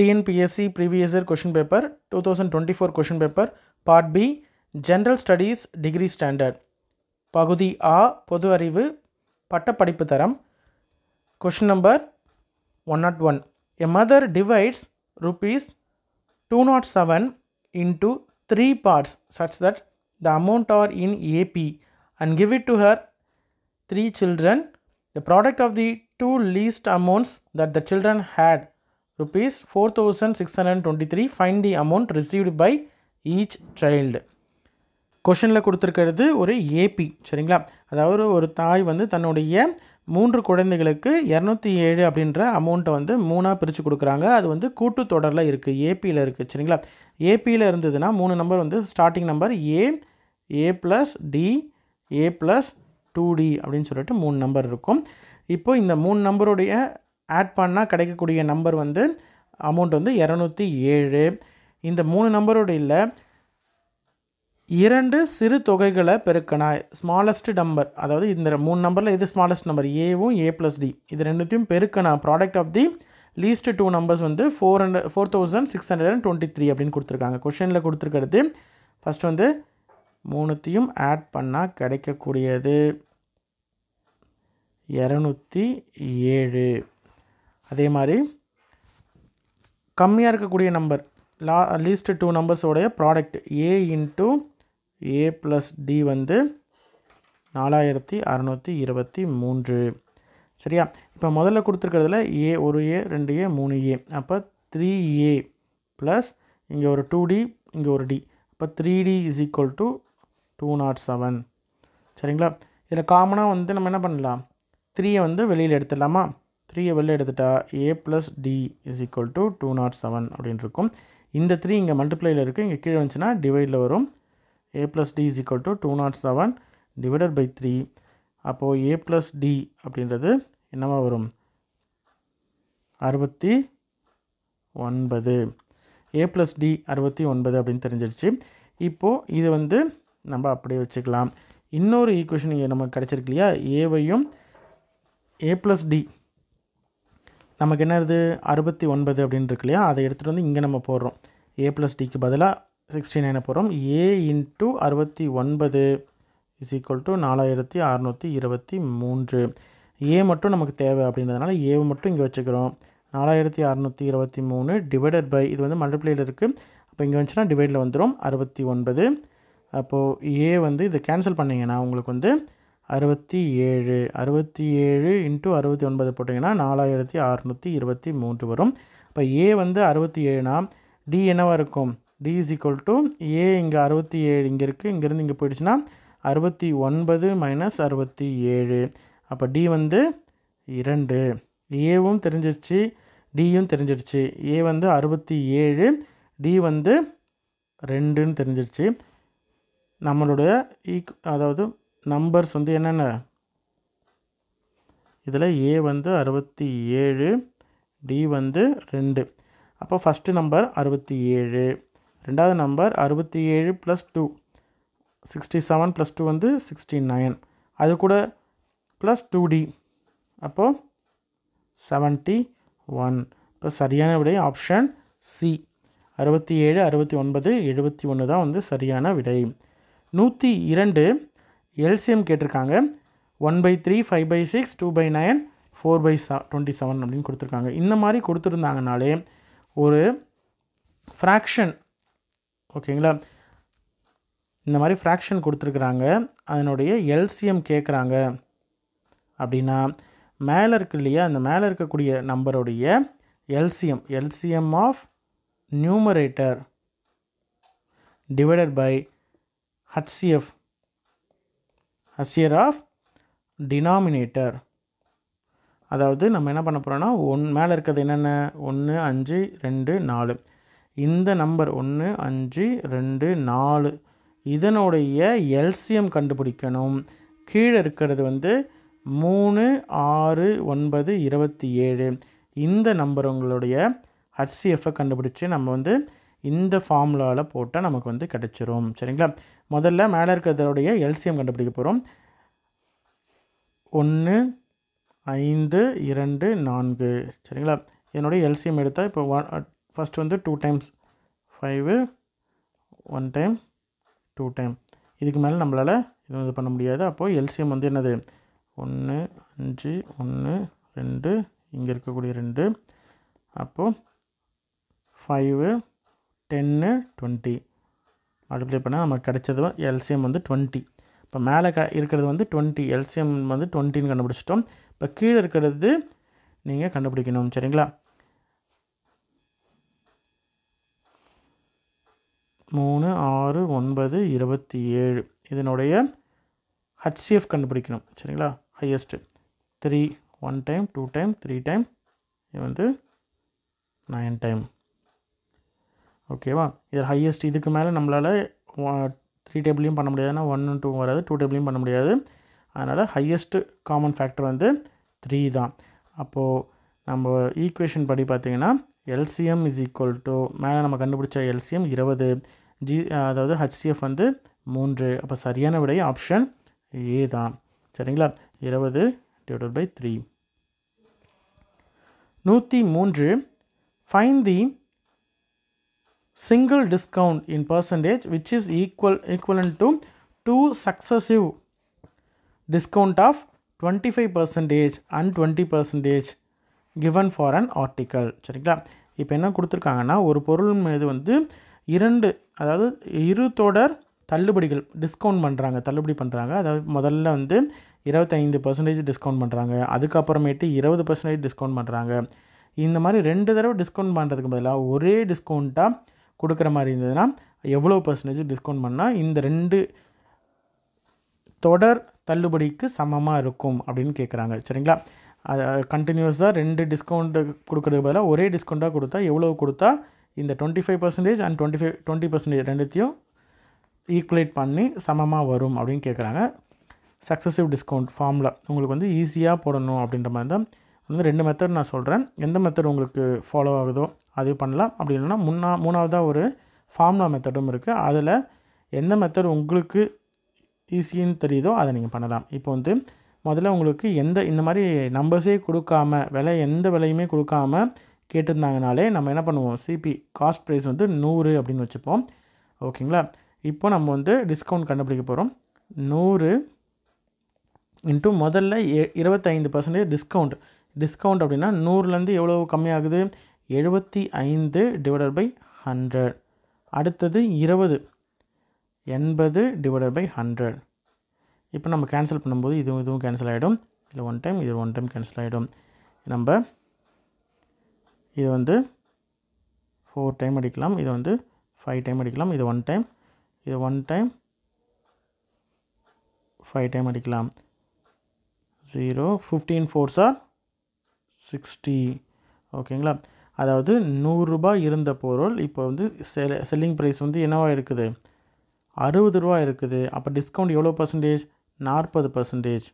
TNPSC previous year question paper 2024 question paper part B general studies degree standard பகுதி A பொது அறிவு பட்டப்படிப்பு தரம் question number 101 a mother divides rupees 207 into 3 parts such that the amount are in AP and give it to her 3 children. The product of the two least amounts that the children had rupees 4623. Find the amount received by each child. கொஷனில் கொடுத்துருக்கிறது ஒரு AB சரிங்களா. அதாவது ஒரு தாய் வந்து தன்னுடைய 3 குழந்தைகளுக்கு 207 அப்படின்ற அமௌண்ட்டை வந்து 3ஆக பிரித்து கொடுக்குறாங்க. அது வந்து கூட்டு தொடரில் இருக்குது, ஏபியில் இருக்குது சரிங்களா. ஏபியில் இருந்ததுன்னா 3 நம்பர் வந்து starting number A plus D A plus 2D அப்படின்னு சொல்லிட்டு 3 நம்பர் இருக்கும். இப்போ இந்த 3 நம்பருடைய ஆட் பண்ணால் கிடைக்கக்கூடிய நம்பர் வந்து அமௌண்ட் வந்து 207. இந்த 3 நம்பருடைய 2 சிறு தொகைகளை பெருக்கினா ஸ்மாலஸ்ட் நம்பர், அதாவது இந்த 3 நம்பரில் எது ஸ்மாலஸ்ட் நம்பர் ஏவும் ஏ ப்ளஸ் டி இது ரெண்டுத்தையும் பெருக்கினா product of the least 2 numbers வந்து 4623 அப்படின்னு கொடுத்துருக்காங்க. கொஷனில் கொடுத்துருக்கிறது ஃபஸ்ட் வந்து 3த்தையும் ஆட் பண்ணால் கிடைக்கக்கூடியது 207. அதே மாதிரி கம்மியாக இருக்கக்கூடிய நம்பர் லீஸ்ட் 2 நம்பர்ஸோடைய product A into A plus D வந்து 4623 சரியா. இப்போ முதல்ல கொடுத்துருக்கிறதுல ஏ ஒரு ஏ 2 ஏ 3 ஏ அப்போ 3A ப்ளஸ் இங்கே ஒரு 2D இங்கே ஒரு டி அப்போ 3D இஸ் ஈக்குவல் டு 207 சரிங்களா. இதில் காமனாக வந்து நம்ம என்ன பண்ணலாம், 3யை வந்து வெளியில் எடுத்துடலாமா. 3யை வெளியில் எடுத்துட்டா A plus D is equal to 207 அப்படின்னு இருக்கும். இந்த 3 இங்கே மல்டிப்ளையில் இருக்குது, இங்கே கீழே வந்துச்சுன்னா டிவைடில் வரும். A plus D is equal to 207 divided by 3. அப்போது ஏ ப்ளஸ் டி அப்படின்றது என்னவா வரும் 69. ஏ ப்ளஸ் டி 69 அப்படின்னு தெரிஞ்சிருச்சு. இப்போது இது வந்து நம்ம அப்படியே வச்சுக்கலாம். இன்னொரு ஈக்குவேஷன் இங்கே நமக்கு கிடச்சிருக்கு இல்லையா, ஏவையும் ஏ ப்ளஸ் டி நமக்கு என்ன இருக்குது 69 அப்படின்னு இருக்கு இல்லையா, அதை எடுத்துகிட்டு வந்து இங்கே நம்ம போடுறோம். ஏ ப்ளஸ் டிக்கு பதிலாக 69 போடுறோம். A into 69 is equal to 4623. ஏ மட்டும் நமக்கு தேவை அப்படின்றதுனால ஏவை மட்டும் இங்கே வச்சுக்கிறோம். 4623 டிவைடட் பை இது வந்து மல்டிப்ளையில் இருக்குது, அப்போ இங்கே வந்துச்சுன்னா டிவைடில் வந்துடும் 69. அப்போது ஏ வந்து இதை கேன்சல் பண்ணிங்கன்னா உங்களுக்கு வந்து 67 இன்ட்டு 69 போட்டிங்கன்னா 4623 வரும். இப்போ ஏ வந்து 67னா டி என்னவாக இருக்கும், டி இஸ் ஈக்குவல் டு ஏ இங்கே 67 இங்கே இருக்குது, இங்கேருந்து இங்கே போயிடுச்சுன்னா 69 மைனஸ் 67. அப்போ டி வந்து 2. ஏவும் தெரிஞ்சிருச்சு டியும் தெரிஞ்சிருச்சு. ஏ வந்து 67 டி வந்து 2ன்னு தெரிஞ்சிருச்சு. நம்மளுடைய அதாவது நம்பர்ஸ் வந்து என்னென்ன, இதில் ஏ வந்து 67 டி வந்து 2. அப்போ ஃபஸ்ட்டு நம்பர் 67, ரெண்டாவது நம்பர் 67 ப்ளஸ் 2 67 ப்ளஸ் 2 வந்து 69, அது கூட ப்ளஸ் 2D அப்போது 71. இப்போ சரியான விடை ஆப்ஷன் சி 67 69 71 தான் வந்து சரியான விடை. 102 எல்சிஎம் கேட்டிருக்காங்க. 1/3 5/6 2/9 4/27 அப்படின்னு கொடுத்துருக்காங்க. இந்த மாதிரி கொடுத்துருந்தாங்கனாலே ஒரு ஃப்ராக்ஷன் ஓகேங்களா, இந்த மாதிரி ஃப்ராக்ஷன் கொடுத்துருக்குறாங்க, அதனுடைய எல்சிஎம் கேட்குறாங்க அப்படின்னா மேலே இருக்கு இல்லையா, அந்த மேலே இருக்கக்கூடிய நம்பருடைய LCM of numerator divided by HCF of denominator. அதாவது நம்ம என்ன பண்ண போகிறோன்னா மேலே இருக்கிறது என்னென்ன 1 5 2 4 இந்த நம்பர் 1 5 2 4 இதனுடைய எல்சிஎம் கண்டுபிடிக்கணும். கீழே இருக்கிறது வந்து 3 6 9 27 இந்த நம்பர் உங்களுடைய HCFஐ கண்டுபிடிச்சி நம்ம வந்து இந்த ஃபார்முலாவில் போட்டால் நமக்கு வந்து கிடச்சிரும் சரிங்களா. முதல்ல மேலே இருக்கிறதோடைய எல்சிஎம் கண்டுபிடிக்க போகிறோம். 1 5 2 4 சரிங்களா. இதனுடைய எல்சிஎம் எடுத்தால் இப்போ ஃபஸ்ட் வந்து 2 டைம்ஸ் 5 1 டைம் 2 டைம். இதுக்கு மேலே நம்மளால் இது பண்ண முடியாது. அப்போது எல்சிஎம் வந்து என்னது 1 5 1 2 இங்கே இருக்கக்கூடிய 2 அப்போது 5 10 20 மல்டிப்ளை பண்ணால் நமக்கு கிடைச்சது எல்சிஎம் வந்து 20. இப்போ மேலே இருக்கிறது வந்து 20, எல்சிஎம் வந்து 20ன்னு கண்டுபிடிச்சிட்டோம். இப்போ கீழே இருக்கிறது நீங்கள் கண்டுபிடிக்கணும். சரிங்களா? 3 6 9 27 இதனுடைய HCF கண்டுபிடிக்கணும். சரிங்களா? ஹையஸ்ட்டு 3 1 டைம் 2 டைம் 3 டைம் இது வந்து 9 டைம். ஓகேவா? இது ஹையஸ்ட். இதுக்கு மேலே நம்மளால் 3 டேபிளையும் பண்ண முடியாதுன்னா 1 2 வராது, 2 டேபிளையும் பண்ண முடியாது. அதனால் ஹையஸ்ட்டு காமன் ஃபேக்டர் வந்து 3 தான். அப்போது நம்ம ஈக்குவேஷன் படி பார்த்திங்கன்னா எல்சிஎம் இஸ் ஈக்குவல் டு மேலே நம்ம கண்டுபிடிச்ச எல்சிஎம் 20, அதாவது HCF வந்து 3. அப்போ சரியான விடை ஆப்ஷன் ஏ தான். சரிங்களா? 20 divided by 3. 103 find the single discount in percentage which is equivalent to 2 successive discount of 25% and 20% given for an article. சரிங்களா? இப்போ என்ன கொடுத்துருக்காங்கன்னா ஒரு பொருள் மீது வந்து அதாவது இரு தொடர் தள்ளுபடிகள் டிஸ்கவுண்ட் பண்ணுறாங்க, தள்ளுபடி பண்ணுறாங்க. அதாவது முதல்ல வந்து 25% டிஸ்கவுண்ட் பண்ணுறாங்க, அதுக்கப்புறமேட்டு 20% டிஸ்கவுண்ட் பண்ணுறாங்க. இந்த மாதிரி 2 தடவை டிஸ்கவுண்ட் பண்ணுறதுக்கு பதிலாக ஒரே டிஸ்கவுண்ட்டாக கொடுக்குற மாதிரி இருந்ததுன்னா எவ்வளோ % டிஸ்கவுண்ட் பண்ணால் இந்த 2 தொடர் தள்ளுபடிக்கு சமமாக இருக்கும் அப்படின்னு கேட்குறாங்க. சரிங்களா? அது கண்டினியூஸாக 2 டிஸ்கவுண்ட்டு கொடுக்குறதுக்கு பதிலாக ஒரே டிஸ்கவுண்ட்டாக கொடுத்தா எவ்வளோ கொடுத்தா இந்த 25% அண்ட் 20% ரெண்டுத்தையும் ஈக்குவலேட் பண்ணி சமமாக வரும் அப்படின்னு கேட்குறாங்க. சக்ஸஸிவ் டிஸ்கவுண்ட் ஃபார்முலா உங்களுக்கு வந்து ஈஸியாக போடணும் அப்படின்ற மாதிரி தான் வந்து 2 மெத்தட் நான் சொல்கிறேன். எந்த மெத்தட் உங்களுக்கு ஃபாலோ ஆகுதோ அது பண்ணலாம். அப்படி இல்லைன்னா மூணாவதாக ஒரு ஃபார்முலா மெத்தடும் இருக்குது. அதில் எந்த மெத்தட் உங்களுக்கு ஈஸின்னு தெரியுதோ அதை நீங்கள் பண்ணலாம். இப்போ வந்து முதல்ல உங்களுக்கு இந்த மாதிரி நம்பர்ஸே கொடுக்காம எந்த விலையுமே கொடுக்காம கேட்டிருந்தாங்கனாலே நம்ம என்ன பண்ணுவோம், சிபி காஸ்ட் ப்ரைஸ் வந்து 100 அப்படின்னு வச்சுப்போம். ஓகேங்களா? இப்போ நம்ம வந்து டிஸ்கவுண்ட் கண்டுபிடிக்க போகிறோம். 100 இன்ட்டு முதல்ல 25% டிஸ்கவுண்ட் அப்படின்னா 100லேருந்து எவ்வளோ கம்மியாகுது 75 டிவைடட் பை 100. அடுத்தது 20 80 டிவைடட் பை 100. இப்போ நம்ம கேன்சல் பண்ணும்போது இதுவும் கேன்சல் ஆகிடும். இதில் 1 டைம் இது 1 டைம் கேன்சல் ஆகிடும். நம்ம இது வந்து 4 டைம் அடிக்கலாம், இது வந்து 5 டைம் அடிக்கலாம், இது 1 டைம், இது 1 டைம் 5 டைம் அடிக்கலாம். 0 15 4s are 60. ஓகேங்களா? அதாவது 100 ரூபாய் இருந்த பொருள் இப்போ வந்து செல்லிங் ப்ரைஸ் வந்து என்னவாக இருக்குது 60 ரூபா இருக்குது. அப்போ டிஸ்கவுண்ட் எவ்வளோ %? 40%.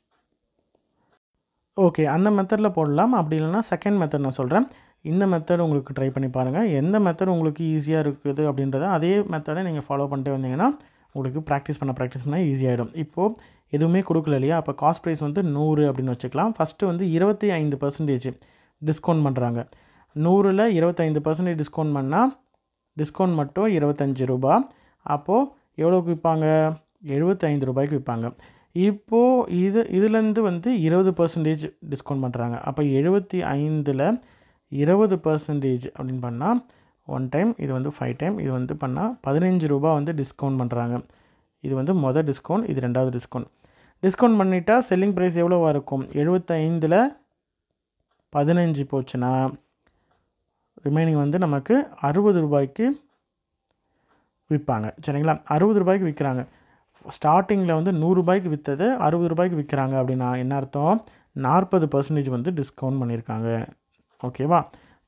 ஓகே, அந்த மெத்தடில் போடலாம். அப்படி இல்லைன்னா செகண்ட் மெத்தட் நான் சொல்கிறேன். இந்த மெத்தட் உங்களுக்கு ட்ரை பண்ணி பாருங்கள். எந்த மெத்தட் உங்களுக்கு ஈஸியாக இருக்குது அப்படின்றத அதே மெத்தடை நீங்கள் ஃபாலோ பண்ணிட்டு வந்தீங்கன்னா உங்களுக்கு ப்ராக்டிஸ் பண்ண ஈஸியாகிடும். இப்போது எதுவுமே கொடுக்கல இல்லையா? அப்போ காஸ்ட் ப்ரைஸ் வந்து 100 அப்படின்னு வச்சுக்கலாம். ஃபஸ்ட்டு வந்து 25% டிஸ்கவுண்ட் பண்ணுறாங்க. 100ல் 25% டிஸ்கவுண்ட் பண்ணால் டிஸ்கவுண்ட் மட்டும் 25 ரூபா. அப்போது எவ்வளோக்கு விற்பாங்க? 75 ரூபாய்க்கு விற்பாங்க. இப்போது இதுலேருந்து வந்து 20% டிஸ்கவுண்ட் பண்ணுறாங்க. அப்போ 75ல் 20% அப்படின்னு பண்ணால் 1 டைம், இது வந்து 5 டைம், இது வந்து பண்ணால் 15 ரூபா வந்து டிஸ்கவுண்ட் பண்ணுறாங்க. இது வந்து மொதல் டிஸ்கவுண்ட், இது ரெண்டாவது டிஸ்கவுண்ட் பண்ணிட்டா செல்லிங் ப்ரைஸ் எவ்வளோவா இருக்கும்? 75ல் 15 போச்சுன்னா ரிமைனிங் வந்து நமக்கு 60 ரூபாய்க்கு விற்பாங்க. சரிங்களா? 60 ரூபாய்க்கு விற்கிறாங்க. ஸ்டார்டிங்கில் வந்து 100 ரூபாய்க்கு விற்றது 60 ரூபாய்க்கு விற்கிறாங்க அப்படின்னா என்ன அர்த்தம்? 40% வந்து டிஸ்கவுண்ட் பண்ணியிருக்காங்க. ஓகேவா?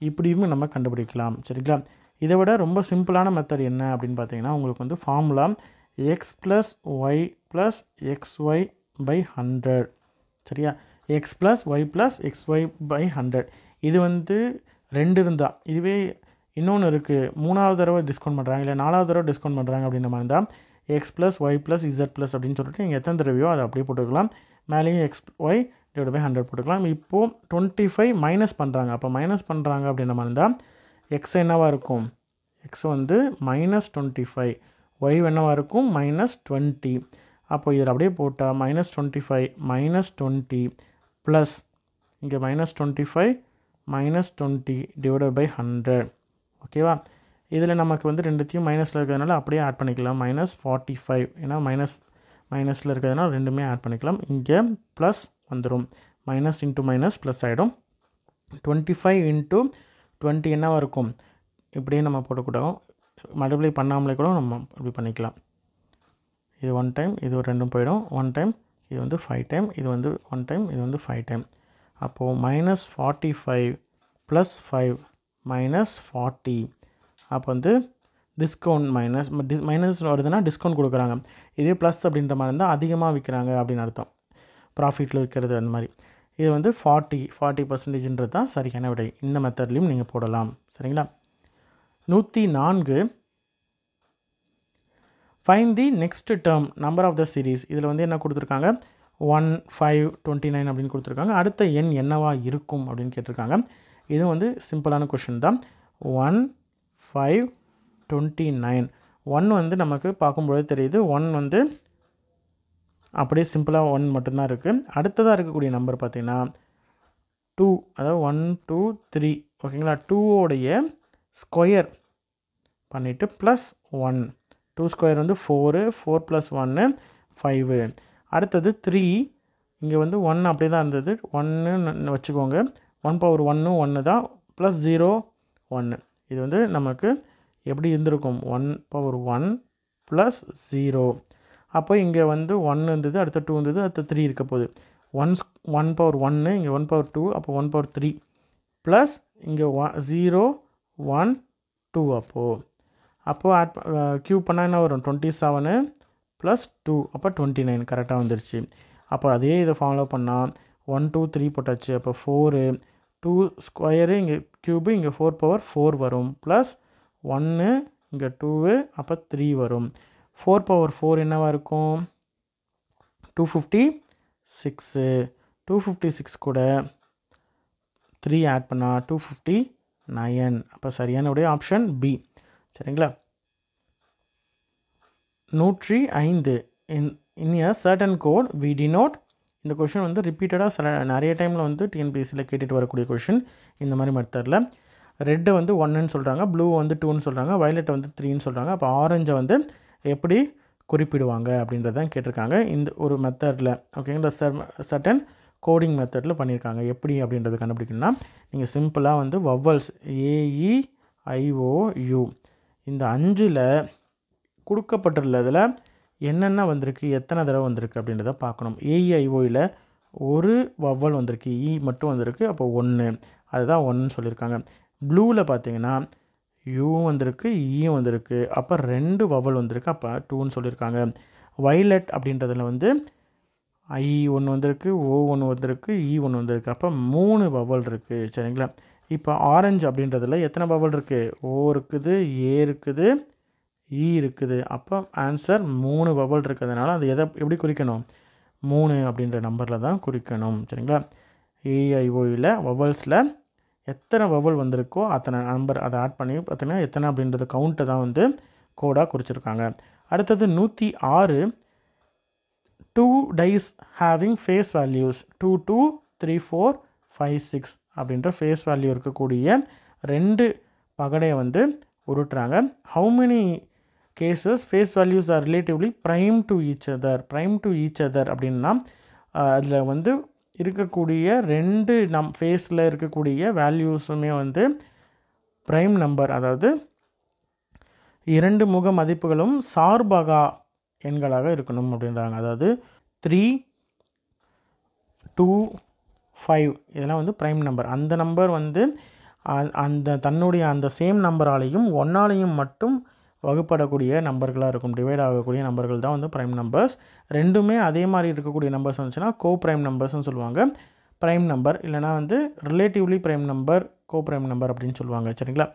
இப்படியும் நம்ம கண்டுபிடிக்கலாம். சரிங்களா? இதை விட ரொம்ப சிம்பிளான மெத்தட் என்ன அப்படின்னு பார்த்தீங்கன்னா உங்களுக்கு வந்து ஃபார்முலா x + y + xy / 100. சரியா? x + y + xy / 100. இது வந்து 2 இருந்தால், இதுவே இன்னொன்று இருக்குது, 3வது தடவை டிஸ்கவுண்ட் பண்ணுறாங்க இல்லை 4வது தடவை டிஸ்கவுண்ட் பண்ணுறாங்க அப்படின்ற மாதிரி இருந்தால் x + y + z + அப்படின்னு சொல்லிட்டு நீங்கள் எத்தனை தடவையோ அதை அப்படியே போட்டுக்கலாம். மேலேயும் xy / 100 போட்டுக்கலாம். இப்போது 25 மைனஸ் பண்ணுறாங்க. அப்போ மைனஸ் பண்ணுறாங்க அப்படின்ற மாதிரி இருந்தால் எக்ஸ் என்னவாக இருக்கும், எக்ஸ் வந்து -25, ஒய் என்னவாக இருக்கும் -20. அப்போ இதில் அப்படியே போட்டால் -25 -20 ப்ளஸ் இங்கே -25 -20 டிவைடட் பை 100. ஓகேவா, இதில் நமக்கு வந்து ரெண்டுத்தையும் மைனஸில் இருக்கிறதுனால அப்படியே ஆட் பண்ணிக்கலாம். -45 ஏன்னா மைனஸில் இருக்கிறதுனால ரெண்டுமே ஆட் பண்ணிக்கலாம். இங்கே ப்ளஸ் வந்துடும், மைனஸ் இன்ட்டு மைனஸ் ப்ளஸ் ஆகிடும். 25 × 20 என்னவாக இருக்கும், இப்படியே நம்ம போடக்கூடாது, மல்டிப்ளை பண்ணாமலே கூட நம்ம இப்படி பண்ணிக்கலாம். இது 1 டைம், இது ஒரு 2 போயிடும், 1 டைம், இது வந்து 5 டைம், இது வந்து 1 டைம், இது வந்து 5 டைம். அப்போது -45 + 5 -40. அப்போ வந்து டிஸ்கவுண்ட் மைனஸ் வருதுன்னா டிஸ்கவுண்ட் கொடுக்குறாங்க. இதே ப்ளஸ் அப்படின்ற மாதிரி இருந்தால் அதிகமாக விற்கிறாங்க அப்படின்னு அர்த்தம், ப்ராஃபிட்டில் விற்கிறது அந்த மாதிரி. இது வந்து 40% தான் சரியான விடை. இந்த மெத்தட்லேயும் நீங்கள் போடலாம். சரிங்களா. 104 find the next term number of the series. இதில் வந்து என்ன கொடுத்துருக்காங்க, 1, 5, 29 அப்படின்னு கொடுத்துருக்காங்க. அடுத்த எண் என்னவா இருக்கும் அப்படின்னு கேட்டிருக்காங்க. இது வந்து சிம்பிளான கொஷின் தான். 1, 5, 29. 1 வந்து நமக்கு பார்க்கும்போது தெரியுது, 1 வந்து அப்படியே சிம்பிளாக 1 மட்டும்தான் இருக்குது. அடுத்ததாக இருக்கக்கூடிய நம்பர் பார்த்திங்கன்னா 2, அதாவது 1, 2, 3. ஓகேங்களா. 2வோடைய ஸ்கொயர் பண்ணிவிட்டு ப்ளஸ் 1. 2 ஸ்கொயர் வந்து 4, 4 + 1 5. அடுத்தது 3, இங்கே வந்து 1 அப்படியே தான் இருந்தது, 1 வச்சுக்கோங்க. 1/1 1 தான், ப்ளஸ் 0 1. இது வந்து நமக்கு எப்படி இருந்திருக்கும், 1/1 + 0. அப்போ இங்கே வந்து 1 இருந்தது, அடுத்த 2 இருந்தது, அடுத்த 3 இருக்க போகுது. 1/1 இங்கே 1/2, அப்போ 1/3 ப்ளஸ் இங்கே 0 1 2. அப்போது ஆட் க்யூப் பண்ணால் என்ன வரும், 27 + 2, அப்போ 29 கரெக்டாக வந்துருச்சு. அப்போ அதே இதை ஃபாலோ பண்ணால் 1 2 3 போட்டாச்சு. அப்போ 4, 2 ஸ்கொயரு இங்கே க்யூபு, இங்கே 4/4 வரும், ப்ளஸ் 1 இங்கே 2, அப்போ 3 வரும். 4/4 என்னவாக இருக்கும், 256. 256 கூட 3 ஆட் பண்ணால் 259. அப்போ சரியான உடைய ஆப்ஷன் பி. சரிங்களா. 105 in a certain code we denote. இந்த கொஷின் வந்து ரிப்பீட்டடாக நிறைய டைமில் வந்து டிஎன்பிஎஸ்சியில் கேட்டுட்டு வரக்கூடிய கொஷின். இந்த மாதிரி மெத்தடில் ரெட்டை வந்து 1ன்னு சொல்கிறாங்க, ப்ளூ வந்து 2ன்னு சொல்கிறாங்க, வயலட்டை வந்து 3ன்னு சொல்கிறாங்க. அப்போ ஆரஞ்சை வந்து எப்படி குறிப்பிடுவாங்க அப்படின்றதான் கேட்டிருக்காங்க இந்த ஒரு மெத்தடில். ஓகேங்களா. சர்டன் கோடிங் மெத்தடில் பண்ணியிருக்காங்க. எப்படி அப்படின்றது கண்டுபிடிக்கணும்னா நீங்கள் சிம்பிளாக வந்து வவ்வல்ஸ் AEIOU இந்த 5ல் கொடுக்கப்பட்டுள்ளதில் என்னென்ன வந்திருக்கு, எத்தனை தடவை வந்திருக்கு அப்படின்றத பார்க்கணும். AEIOயில் ஒரு வவ்வல் வந்திருக்கு, இ மட்டும் வந்திருக்கு, அப்போ 1, அதுதான் 1ன்னு சொல்லியிருக்காங்க. ப்ளூவில் பார்த்தீங்கன்னா யூவும் வந்திருக்கு, ஈயும் வந்திருக்கு, அப்போ 2 வவ்வல் வந்திருக்கு, அப்போ 2ன்னு சொல்லியிருக்காங்க. வயலட் அப்படின்றதுல வந்து ஐ 1 வந்திருக்கு, ஓ 1 வந்திருக்கு, இ 1 வந்திருக்கு, அப்போ 3 வவ்வல் இருக்குது. சரிங்களா. இப்போ ஆரஞ்சு அப்படின்றதுல எத்தனை வவ்வல் இருக்குது, ஓ இருக்குது, ஏ இருக்குது, இ இருக்குது, அப்போ ஆன்சர் 3 வவ்வல் இருக்கிறதுனால அது எப்படி குறிக்கணும், 3 அப்படின்ற நம்பரில் தான் குறிக்கணும். சரிங்களா. AEIOயில் வவ்வல்ஸில் எத்தனை வவ்வல் வந்திருக்கோ அத்தனை நம்பர் அதை ஆட் பண்ணி பார்த்தீங்கன்னா எத்தனை அப்படின்றது கவுண்ட்டை தான் வந்து கோடாக குறிச்சிருக்காங்க. அடுத்தது 106 2 dice having face values 2 2 3 4 5 6 அப்படின்ற ஃபேஸ் வேல்யூ இருக்கக்கூடிய 2 பகடையை வந்து உருட்டுறாங்க. How many cases face values are relatively prime to each other அப்படின்னா அதில் வந்து இருக்கக்கூடிய 2 ஃபேஸில் இருக்கக்கூடிய வேல்யூஸுமே வந்து ப்ரைம் நம்பர், அதாவது 2 முக மதிப்புகளும் சார்பகா எண்களாக இருக்கணும் அப்படின்றாங்க. அதாவது 3 2 5 இதெல்லாம் வந்து ப்ரைம் நம்பர். அந்த நம்பர் வந்து அந்த தன்னுடைய அந்த சேம் நம்பராலையும் 1ஆலையும் மட்டும் வகுப்படக்கூடிய நம்பர்களாக இருக்கும், டிவைட் ஆகக்கூடிய நம்பர்கள் தான் வந்து ப்ரைம் நம்பர்ஸ். ரெண்டுமே அதே மாதிரி இருக்கக்கூடிய நம்பர்ஸ் வந்துச்சுன்னா கோ ப்ரைம் நம்பர்ஸ்னு சொல்லுவாங்க. ப்ரைம் நம்பர் இல்லைனா வந்து ரிலேட்டிவ்லி ப்ரைம் நம்பர், கோ ப்ரைம் நம்பர் அப்படின்னு சொல்லுவாங்க. சரிங்களா.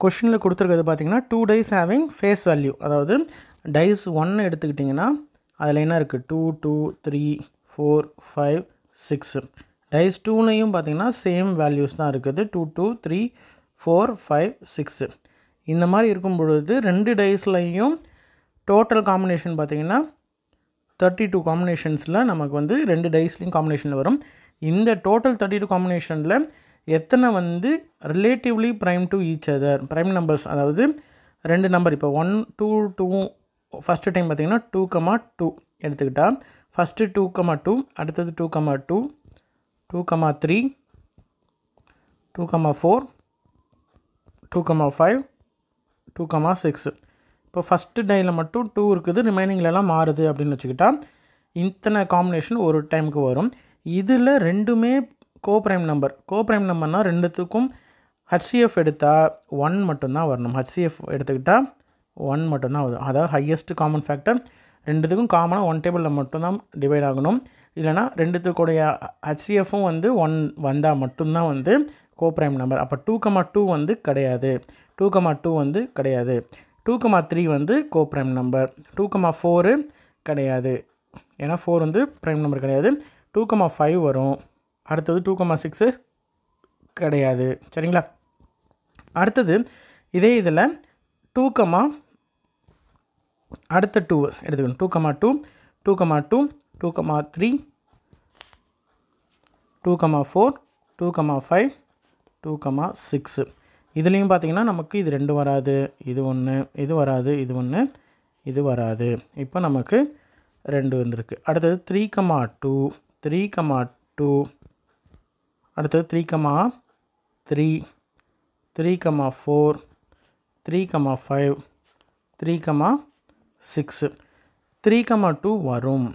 கொஷினில் கொடுத்துருக்கிறது பார்த்திங்கன்னா 2 dice having ஃபேஸ் வேல்யூ, அதாவது டைஸ் 1 எடுத்துக்கிட்டிங்கன்னா அதில் என்ன இருக்குது 2 2 3 4 5 6. டைஸ் 2லையும் பார்த்தீங்கன்னா சேம் வேல்யூஸ் தான் இருக்குது. 2 2 3 4 5 6. இந்த மாதிரி இருக்கும் பொழுது 2 டைஸ்லையும் டோட்டல் காம்பினேஷன் பார்த்தீங்கன்னா 32 காம்பினேஷன்ஸில் நமக்கு வந்து 2 டைஸ்லையும் காம்பினேஷனில் வரும். இந்த டோட்டல் 32 காம்பினேஷனில் எத்தனை வந்து relatively prime to each other prime numbers, அதாவது 2 நம்பர் இப்போ 1 2 2 ஃபஸ்ட்டு டைம் பார்த்தீங்கன்னா 2, 2 எடுத்துக்கிட்டால் ஃபஸ்ட்டு 2, 2 அடுத்தது 2, 2 2, 3 2, 4 2, 5 2, 6. இப்போ ஃபஸ்ட்டு டையில் மட்டும் 2 இருக்குது, ரிமைனிங்லலாம் மாறுது அப்படின்னு வச்சுக்கிட்டால் இத்தனை காம்பினேஷன் ஒரு டைமுக்கு வரும். இதில் ரெண்டுமே கோப்ரைம் நம்பர்னால் ரெண்டுத்துக்கும் HCF எடுத்தால் 1 மட்டும்தான் வரணும். HCF எடுத்துக்கிட்டால் 1 மட்டும்தான் வரும். அதாவது ஹையஸ்ட் காமன் ஃபேக்டர் ரெண்டுத்துக்கும் காமனாக 1 டேபிளில் மட்டும்தான் டிவைட் ஆகணும். இல்லைனா ரெண்டுத்துக்குடைய HCFும் வந்து 1 வந்தால் மட்டும்தான் வந்து கோப்ரைம் நம்பர். அப்போ 2, 2 வந்து கிடையாது. 2, 2 வந்து கிடையாது. 2, 3 வந்து கோப்ரைம் நம்பர். 2, 4 கிடையாது, ஏன்னா 4 வந்து ப்ரைம் நம்பர் கிடையாது. 2, 5 வரும். அடுத்தது 2, 6 கிடையாது. சரிங்களா? அடுத்தது இதே இதில் 2, அடுத்த 2 எடுத்துக்கணும். 2, 2 2, 2 2, 3 2, 4 2, 5 2, 6. இதுலேயும் பார்த்தீங்கன்னா நமக்கு இது 2 வராது, இது 1, இது வராது, இது 1, இது வராது. இப்போ நமக்கு 2 வந்திருக்கு. அடுத்தது 3, 2 3, 2 அடுத்தது 3, 3 3, 4 3, 5 3, 6. 3, 2 வரும்.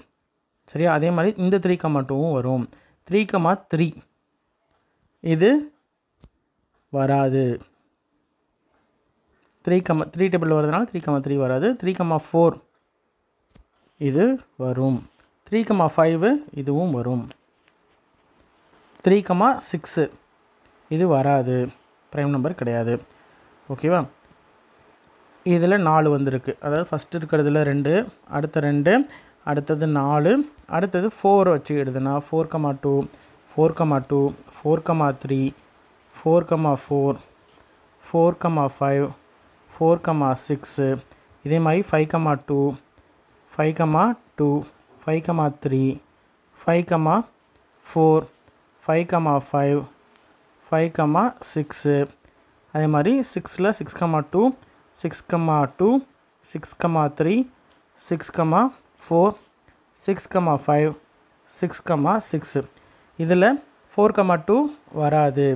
சரியா? அதே மாதிரி இந்த 3, 2வும் வரும். 3, 3 இது வராது. 3 டேபிள் வருதுனால 3, 3 வராது. 3, 4 இது வரும். 3, 5 இதுவும் வரும். 3, 6 இது வராது, ப்ரைம் நம்பர் கிடையாது. ஓகேவா? இதில் 4 வந்திருக்கு. அதாவது ஃபஸ்ட்டு இருக்கிறதுல 2, அடுத்த 2, அடுத்தது 4, அடுத்தது 4 வச்சு எழுதுனா 4, 2 4, 2 4, 3 4, 4 4, 5 4, 6. இதே மாதிரி 5, 2 5, 2 5, 3 5, 4 5, 5 5, 6. அதே மாதிரி 6ல் 6, 2 6, 2 6, 3 6, 4 6, 5 6, 6. இதில் 4, 2 வராது,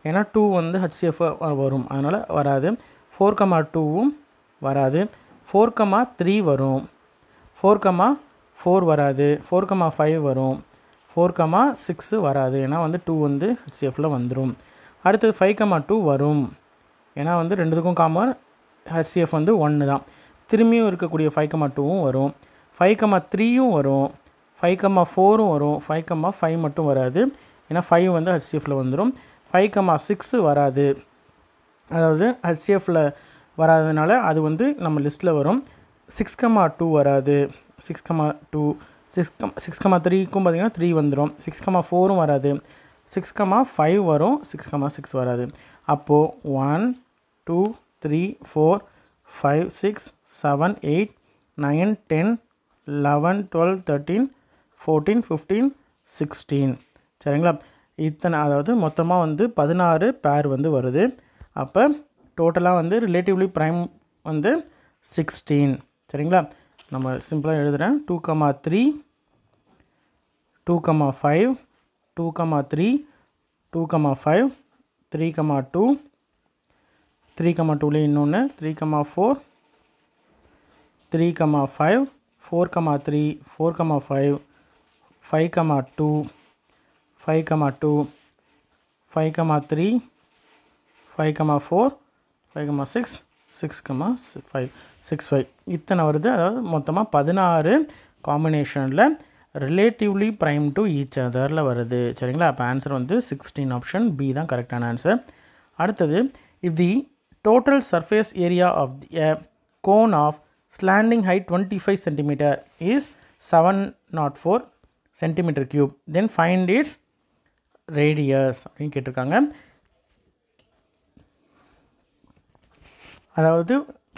ஏன்னா 2 வந்து HCF வரும், அதனால் வராது. 4, 2வும் வராது. 4, 3 வரும். 4, 4 வராது. 4, 5 வரும். 4, 6 வராது, ஏன்னா வந்து 2 வந்து HCFில் வந்துடும். அடுத்தது 5, 2 வரும், ஏன்னா வந்து ரெண்டுத்துக்கும் காமன் HCF வந்து 1 தான். திரும்பியும் இருக்கக்கூடிய 5, 2வும் வரும். 5, 3யும் வரும். 5, 4ம் வரும். 5, 5 மட்டும் வராது, ஏன்னா 5 வந்து HCFில் வந்துடும். 5, 6 வராது, அதாவது HCFில் வராததுனால அது வந்து நம்ம லிஸ்ட்டில் வரும். 6, 2 வராது. 6, 2 6, 3க்கும் பார்த்திங்கன்னா 3 வந்துடும். 6, 4ம் வராது. 6, 5 வரும். 6, 6 வராது. அப்போது 1 2 3 4 5 6 7 8 9 10 11 12 13 14 15 16. சரிங்களா? இத்தனை, அதாவது மொத்தமாக வந்து 16 பேர் வந்து வருது. அப்போ டோட்டலாக வந்து ரிலேட்டிவ்லி ப்ரைம் வந்து 16. சரிங்களா? நம்ம சிம்பிளாக எழுதுகிறேன். 2, 3 2, 5 2, 3 2, 5 3, 2 3, 2லேயே இன்னொன்று 3, 4 3, 5 4, 3 4, 5 5, 2 5, 2 5, 3 5, 4 5, 6 6, 5 6, 5 இத்தனை வருது. அதாவது மொத்தமாக 16 காம்பினேஷனில் ரிலேட்டிவ்லி ப்ரைம் டு ஈச் அதரில் வருது. சரிங்களா? அப்போ ஆன்சர் வந்து 16, ஆப்ஷன் பி தான் கரெக்டான ஆன்சர். அடுத்தது, if the total surface area of a cone of slanting height 25 cm is 704 cm cube, then find its radius அப்படின்னு கேட்டிருக்காங்க. அதாவது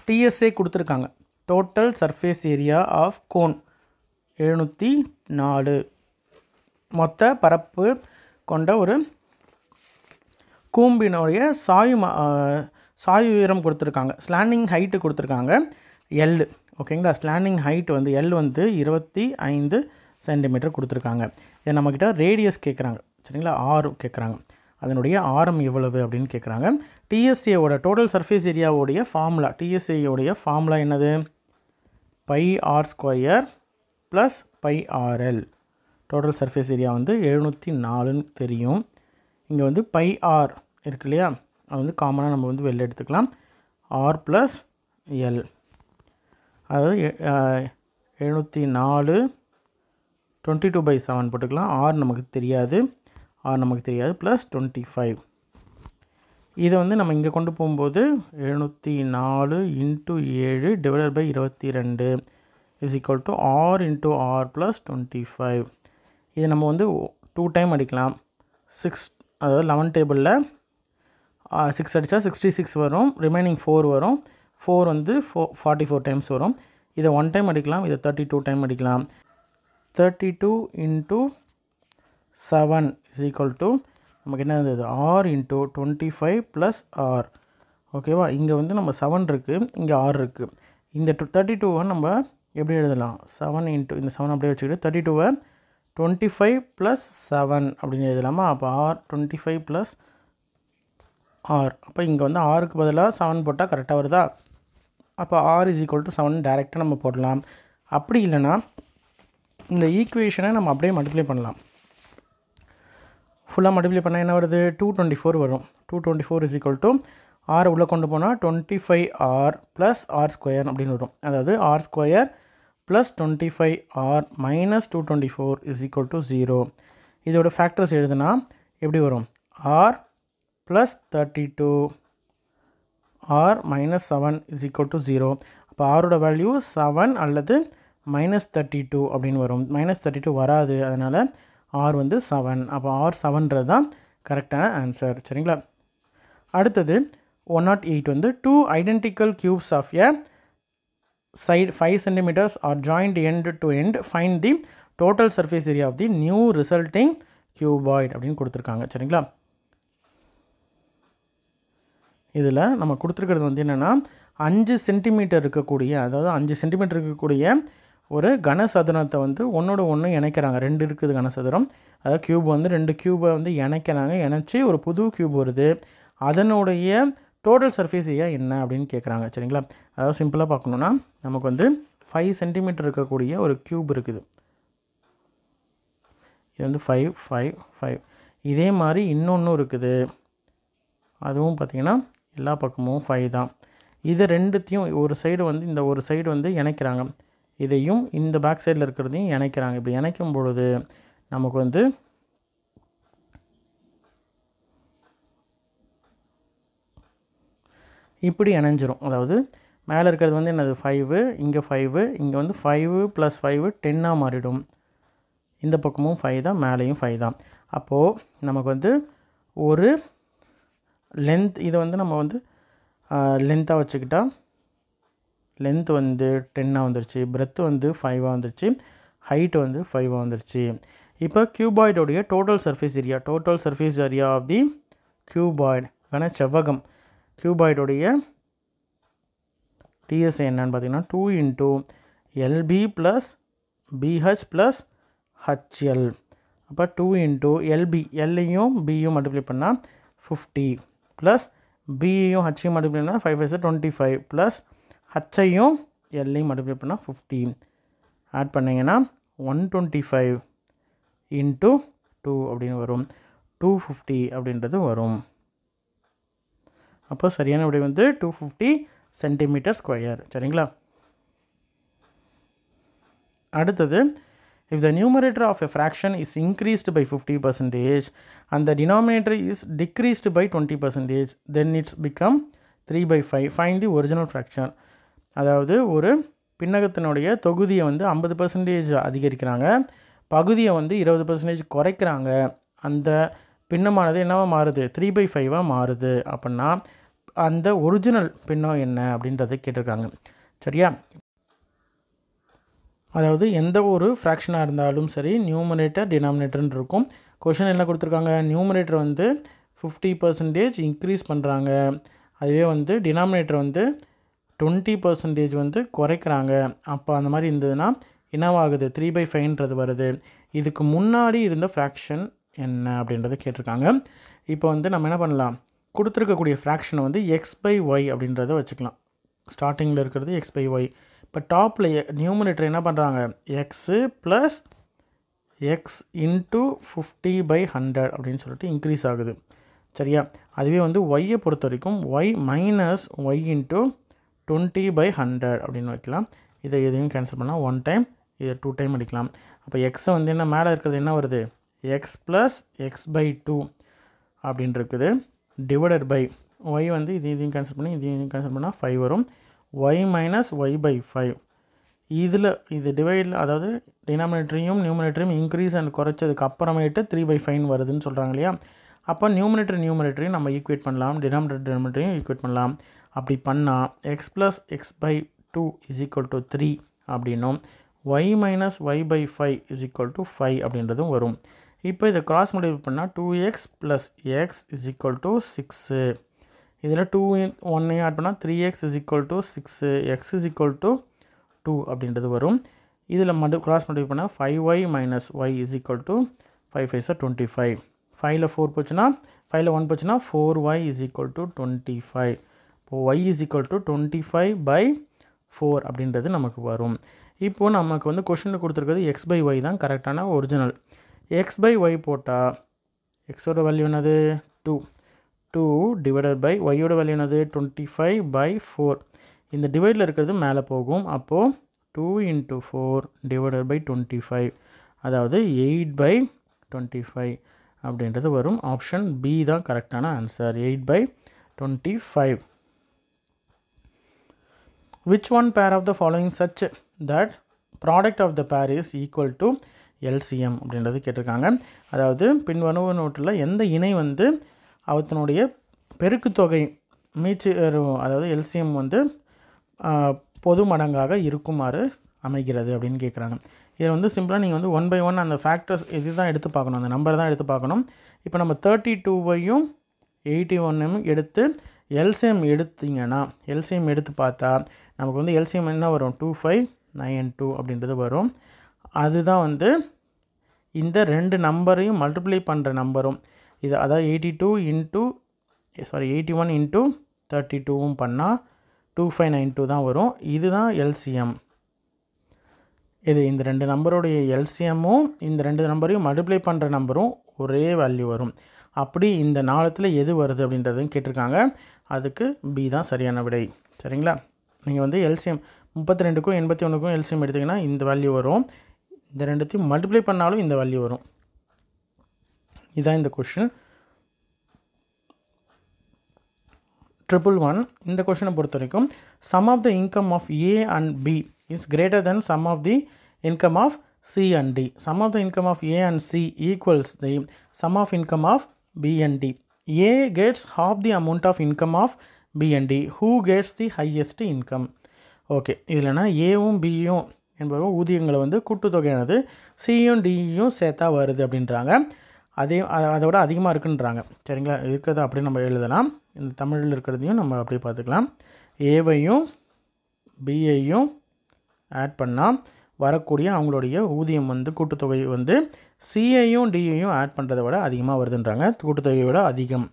டிஎஸ்ஏ கொடுத்துருக்காங்க. Total surface area of cone 704 மொத்த பரப்பு கொண்ட ஒரு கூம்பினுடைய சாய்வு உயரம் கொடுத்துருக்காங்க. ஸ்லாண்டிங் ஹைட்டு கொடுத்துருக்காங்க எல். ஓகேங்களா. ஸ்லாண்டிங் ஹைட் வந்து எல் வந்து 25 சென்டிமீட்டர் கொடுத்துருக்காங்க. இதை நம்மக்கிட்ட ரேடியஸ் கேட்குறாங்க. சரிங்களா. ஆர் கேட்குறாங்க. அதனுடைய ஆரம் எவ்வளவு அப்படின்னு கேட்குறாங்க. டிஎஸ்ஏவோட டோட்டல் சர்ஃபேஸ் ஏரியாவோடைய ஃபார்முலா, டிஎஸ்ஏயோடைய ஃபார்முலா என்னது? Pi R square plus pi RL. Total surface area வந்து 704ன்னு தெரியும். இங்கே வந்து பை ஆர் இருக்கு இல்லையா, அது வந்து காமனாக நம்ம வந்து வெளில எடுத்துக்கலாம். ஆர் ப்ளஸ் எல், அதாவது 704 22/7 போட்டுக்கலாம். ஆர் நமக்கு தெரியாது, ப்ளஸ் 25. இதை வந்து நம்ம இங்கே கொண்டு போகும்போது 704 × 7 / 22 is equal to R into R plus 25. இதை நம்ம வந்து 2 டைம் அடிக்கலாம். 6, அதாவது 11 டேபிளில் 6 அடித்தா 66 வரும், ரிமைனிங் 4 வரும். 4 வந்து 44 டைம்ஸ் வரும். இதை 1 டைம் அடிக்கலாம், இதை 32 டைம் அடிக்கலாம். 32 × 7 இஸ் ஈக்குவல் டு நமக்கு என்ன இருந்தது? R into 25 plus R. ஓகேவா. இங்கே வந்து நம்ம 7 இருக்குது, இங்கே ஆர் இருக்குது. இந்த 32வை நம்ம எப்படி எழுதலாம்? 7 இன்ட்டு இந்த 7 அப்படியே வச்சுக்கிட்டு 32வை 25 ப்ளஸ் 7 அப்படின்னு எழுதலாமா? அப்போ ஆர் 25 ப்ளஸ் ஆர். அப்போ இங்கே வந்து ஆருக்கு பதிலாக 7 போட்டால் கரெக்டாக வருதா? அப்போ ஆர் இஸ் ஈக்குவல் டு 7 டேரெக்டாக நம்ம போடலாம். அப்படி இல்லைன்னா இந்த ஈக்குவேஷனை நம்ம அப்படியே மல்டிப்ளை பண்ணலாம். ஃபுல்லாக மல்டிப்ளை பண்ணால் என்ன வருது? 224 வரும். 224 இஸ் ஈக்குவல் டு ஆரை உள்ளே கொண்டு போனால் 25r ப்ளஸ் ஆர் ஸ்கொயர் அப்படின்னு வரும். அதாவது R square plus 25r minus 224 is equal to 0. இதோட ஃபேக்டர்ஸ் எழுதுனா எப்படி வரும்? R plus 32 R minus 7 is equal to 0. அப்போ ஆரோட வேல்யூ 7 அல்லது மைனஸ் 32 அப்படின்னு வரும். மைனஸ் 32 வராது, அதனால் ஆர் வந்து 7. அப்போ ஆர் 7ன்றது தான் கரெக்டான ஆன்சர். சரிங்களா. அடுத்தது 108 வந்து 2 identical cubes of a side 5 cm are joined end to end. Find the total surface area of the new resulting cuboid அப்படின்னு கொடுத்துருக்காங்க. சரிங்களா. இதில் நம்ம கொடுத்துருக்கிறது வந்து என்னென்னா 5 சென்டிமீட்டர் இருக்கக்கூடிய, அதாவது 5 சென்டிமீட்டர் இருக்கக்கூடிய ஒரு கனசதுரத்தை வந்து ஒன்றோட ஒன்று இணைக்கிறாங்க. 2 இருக்குது கனசதுரம், அதாவது க்யூப் வந்து 2 க்யூபை வந்து இணைக்கிறாங்க. இணைச்சி ஒரு புது க்யூப் வருது. அதனுடைய டோட்டல் சர்ஃபேஸ் ஏரியா என்ன அப்படின்னு கேட்குறாங்க. சரிங்களா. அதாவது சிம்பிளாக பார்க்கணுன்னா நமக்கு வந்து 5 சென்டிமீட்டர் இருக்கக்கூடிய ஒரு க்யூப் இருக்குது. இது வந்து 5 5 5. இதே மாதிரி இன்னொன்றும் இருக்குது, அதுவும் பார்த்திங்கன்னா எல்லா பக்கமும் 5 தான். இதை ரெண்டுத்தையும் ஒரு சைடு வந்து இந்த ஒரு சைடு வந்து இணைக்கிறாங்க, இதையும் இந்த பேக் சைடில் இருக்கிறதையும் இணைக்கிறாங்க. இப்படி இணைக்கும் பொழுது நமக்கு வந்து இப்படி இணைஞ்சிரும். அதாவது மேலே இருக்கிறது வந்து என்னது? 5, இங்கே 5, இங்கே வந்து 5 + 5 10 மாறிடும். இந்த பக்கமும் 5 தான், மேலேயும் 5 தான். அப்போது நமக்கு வந்து ஒரு லென்த், இதை வந்து நம்ம வந்து லென்த்தாக வச்சுக்கிட்டா லென்த் வந்து 10 வந்துருச்சு, பிரெத்து வந்து 5 வந்துருச்சு, ஹைட்டு வந்து 5 வந்துருச்சு. இப்போ கியூபாய்டோடைய total surface area of the cuboid செவ்வகம், கியூபாய்டோடைய டிஎஸ்ஏ என்னன்னு பார்த்தீங்கன்னா 2 × LB + BH + HL. அப்போ 2 × LB, எல்லையும் பியும் மல்டிப்ளை பண்ணால் 50 ப்ளஸ் பியையும் ஹச்சையும் மல்டிப்ளை பண்ணால் 5 5 25 ப்ளஸ் ஹச்சையும் எல்லையும் மல்டிப்ளை பண்ணால் 50 ஆட் பண்ணிங்கன்னா 125 × 2 அப்படின்னு வரும். 250 அப்படின்றது வரும். அப்போ சரியான விடை வந்து 250 சென்டிமீட்டர் ஸ்கொயர். சரிங்களா. அடுத்தது, if the numerator of a fraction is increased by 50% and the denominator is decreased by 20%, then it's become 3/5. Find the original fraction. அதாவது ஒரு பின்னகத்தினுடைய தொகுதியை வந்து 50% அதிகரிக்கிறாங்க, பகுதியை வந்து 20% குறைக்கிறாங்க. அந்த பின்னமானது என்னவா மாறுது 3/5 மாறுது அப்படின்னா அந்த ஒரிஜினல் பின்னம் என்ன அப்படின்றத கேட்டிருக்காங்க. சரியா? அதாவது எந்த ஒரு ஃப்ராக்ஷனாக இருந்தாலும் சரி நியூமரேட்டர் டினாமினேட்டர்னு இருக்கும். கொஷின் என்ன கொடுத்துருக்காங்க, நியூமரேட்டர் வந்து 50% இன்க்ரீஸ் பண்ணுறாங்க, அதுவே வந்து டினாமினேட்டர் வந்து 20% வந்து குறைக்கிறாங்க. அப்போ அந்த மாதிரி இருந்ததுன்னா என்னவாகுது 3/5ன்றது வருது. இதுக்கு முன்னாடி இருந்த ஃப்ராக்ஷன் என்ன அப்படின்றத கேட்டிருக்காங்க. இப்போ வந்து நம்ம என்ன பண்ணலாம், கொடுத்துருக்கக்கூடிய ஃப்ராக்ஷனை வந்து x/y அப்படின்றத வச்சுக்கலாம். ஸ்டார்டிங்கில் இருக்கிறது x/y. இப்போ டாப்பில் நியூமரேட்டர் என்ன பண்ணுறாங்க, எக்ஸு ப்ளஸ் எக்ஸ் இன்ட்டு 50/100 அப்படின்னு சொல்லிட்டு இன்க்ரீஸ் ஆகுது. சரியா? அதுவே வந்து ஒய்யை பொறுத்த வரைக்கும் ஒய் மைனஸ் ஒய் இன்ட்டு 20/100 அப்படின்னு வைக்கலாம். இதை எதையும் கேன்சல் பண்ணால் 1 டைம், இதை 2 டைம் அடிக்கலாம். அப்போ எக்ஸை வந்து என்ன மேலே இருக்கிறது என்ன வருது, எக்ஸ் ப்ளஸ் x/2 அப்படின்னு இருக்குது, டிவைடட் பை ஒய் வந்து இதையும் கேன்சல் பண்ணி இதையும் கேன்சல் பண்ணால் 5 வரும். y மைனஸ் y/5 இதில் இது டிவைடில், அதாவது டினாமினேட்டரையும் நியூமரேட்டரையும் இன்க்ரீஸ் அண்ட் குறைச்சதுக்கு அப்புறமேட்டு 3/5 வருதுன்னு சொல்கிறாங்க இல்லையா? அப்போ நியூமரேட்டரையும் நம்ம ஈக்குவேட் பண்ணலாம், டினாமினேட்டரையும் ஈக்குவேட் பண்ணலாம். அப்படி பண்ணால் X plus x/2 is equal to 3 அப்படின்னும் y minus y/5 is equal to 5 அப்படின்றதும் வரும். இப்போ இதை கிராஸ் மல்டிப்ளை பண்ணால் 2x plus x is equal to 6. இதில் 2 1 ஆட் பண்ணால் 3x is equal to 6, x is equal to 2 அப்படின்றது வரும். இதில் கிராஸ் மல்டிப்ளை பண்ணால் 5y minus y is equal to 5 5 25. 5ல் 4 போச்சுன்னா 5ல் 1 போச்சுன்னா 4y இஸ் ஈக்குவல் டு 25. இப்போது y இஸ் ஈக்குவல் டு 25/4 அப்படின்றது நமக்கு வரும். இப்போது நமக்கு வந்து கொஷனில் கொடுத்துருக்கிறது x/y தான் கரெக்டான ஒரிஜினல். x/y போட்டால் எக்ஸோட வேல்யூ என்னது 2 டிவைடட் பை ஒய்யோட வேல்யூ என்னது 25/4. இந்த டிவைடில் இருக்கிறது மேலே போகும். அப்போது 2 × 4 டிவைடட் பை 25, அதாவது 8/25 அப்படின்றது வரும். ஆப்ஷன் பி தான் கரெக்டான answer, 8/25. Which one pair of the following such that product of the pair is equal to LCM அப்படின்றது கேட்டிருக்காங்க. அதாவது பின்வரும் நோட்டில் எந்த இணை வந்து அவற்றினுடைய பெருக்குத்தொகை அதாவது LCM வந்து பொது மடங்காக இருக்குமாறு அமைகிறது அப்படின்னு கேட்குறாங்க. இதில் வந்து சிம்பிளாக நீங்கள் வந்து 1/1 அந்த ஃபேக்டர்ஸ் இது தான் எடுத்து பார்க்கணும், அந்த நம்பர் தான் எடுத்து பார்க்கணும். இப்போ நம்ம 32வையும் 81ஐயும் எடுத்து LCM எடுத்திங்கன்னா, LCM எடுத்து பார்த்தா நமக்கு வந்து LCM என்ன வரும் 2592 அப்படின்றது வரும். அதுதான் வந்து இந்த ரெண்டு நம்பரையும் மல்டிப்ளை பண்ணுற நம்பரும். இது அதாவது 81 இன்ட்டு 32வும் பண்ணால் 2592 தான் வரும். இதுதான் LCM. இந்த ரெண்டு நம்பருடைய LCMமும் இந்த ரெண்டு நம்பரையும் மல்டிப்ளை பண்ணுற நம்பரும் ஒரே வேல்யூ வரும். அப்படி இந்த நாளத்தில் எது வருது அப்படின்றதையும் கேட்டிருக்காங்க. அதுக்கு பி தான் சரியான விடை. சரிங்களா? நீங்கள் வந்து LCM 32க்கும் 81க்கும் LCM எடுத்திங்கன்னா இந்த வேல்யூ வரும். இந்த ரெண்டுத்தையும் மல்டிப்ளை பண்ணாலும் இந்த வேல்யூ வரும். இதுதான் இந்த கொஷின். 111 இந்த கொஷினை பொறுத்த வரைக்கும் sum of the income of A and B is greater than sum of the income of C and D. Sum of the income of A and C equals the sum of income of B and D. A gets half the amount of income of B and D. Who gets the highest income? Okay, இதில்னா ஏவும் பியும் என்பவரும் ஊதியங்களை வந்து கூட்டுத்தொகையானது சியும் டியும் சேர்த்தா வருது அப்படின்றாங்க. அதோட அதிகமாக இருக்குன்றாங்க. சரிங்களா? இருக்கிறத அப்படியே நம்ம எழுதலாம். இந்த தமிழில் இருக்கிறதையும் நம்ம அப்படியே பார்த்துக்கலாம். ஏவையும் பியையும் ஆட் பண்ணால் வரக்கூடிய அவங்களுடைய ஊதியம் வந்து கூட்டுத்தொகை வந்து சியையும் டியையும் ஆட் பண்ணுறதை விட அதிகமாக வருதுன்றாங்க. கூட்டுத்தொகையை விட அதிகம்.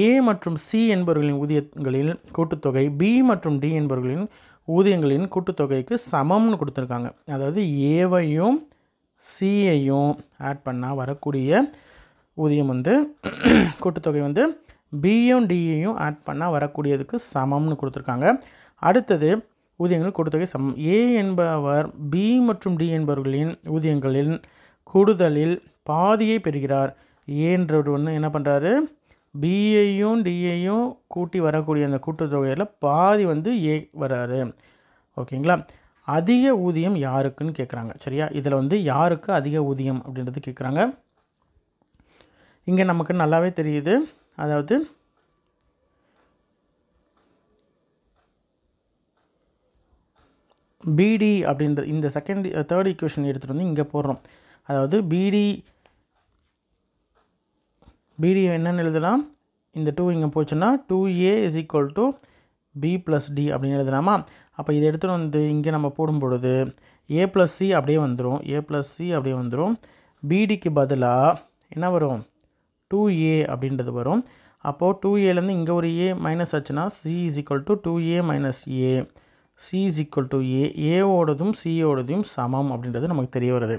ஏ மற்றும் சி என்பவர்களின் ஊதியங்களின் கூட்டுத்தொகை பி மற்றும் டி என்பவர்களின் ஊதியங்களின் கூட்டுத்தொகைக்கு சமம்னு கொடுத்துருக்காங்க. அதாவது ஏவையும் சியையும் ஆட் பண்ணால் வரக்கூடிய ஊதியம் வந்து கூட்டுத்தொகை வந்து பியும் டியையும் ஆட் பண்ணால் வரக்கூடியதுக்கு சமம்னு கொடுத்துருக்காங்க. அடுத்தது ஊதியங்கள் கூட்டுத்தொகை சமம். ஏ என்பவர் பி மற்றும் டி என்பவர்களின் ஊதியங்களின் கூடுதலில் பாதியை பெறுகிறார். ஏன்றவர் ஒன்று என்ன பண்ணுறாரு, பியையும் டியையும் கூட்டி வரக்கூடிய அந்த கூட்டுத்தொகையில் பாதி வந்து ஏ வராரு. ஓகேங்களா? அதிக ஊதியம் யாருக்குன்னு கேட்குறாங்க. சரியா? இதில் வந்து யாருக்கு அதிக ஊதியம் அப்படின்றது கேட்குறாங்க. இங்கே நமக்கு நல்லாவே தெரியுது. அதாவது பிடி அப்படின்ற இந்த தேர்ட் ஈக்குவேஷன் எடுத்துகிட்டு வந்து இங்கே போடுறோம். அதாவது பிடி என்னென்னு எழுதலாம், இந்த 2 இங்கே போச்சுன்னா 2a is equal to b + d அப்படின்னு எழுதலாமா? அப்போ இதை எடுத்துகிட்டு வந்து இங்கே நம்ம போடும் பொழுது a + c அப்படியே வந்துடும். பிடிக்கு பதிலாக என்ன வரும், 2a அப்படின்றது வரும். அப்போது 2aலேருந்து இங்கே ஒரு a மைனஸ் ஆச்சுன்னா c is equal to 2a minus a, c is equal to a, ஏவோடதும் சியோடதையும் சமம் அப்படின்றது நமக்கு தெரிய வருது.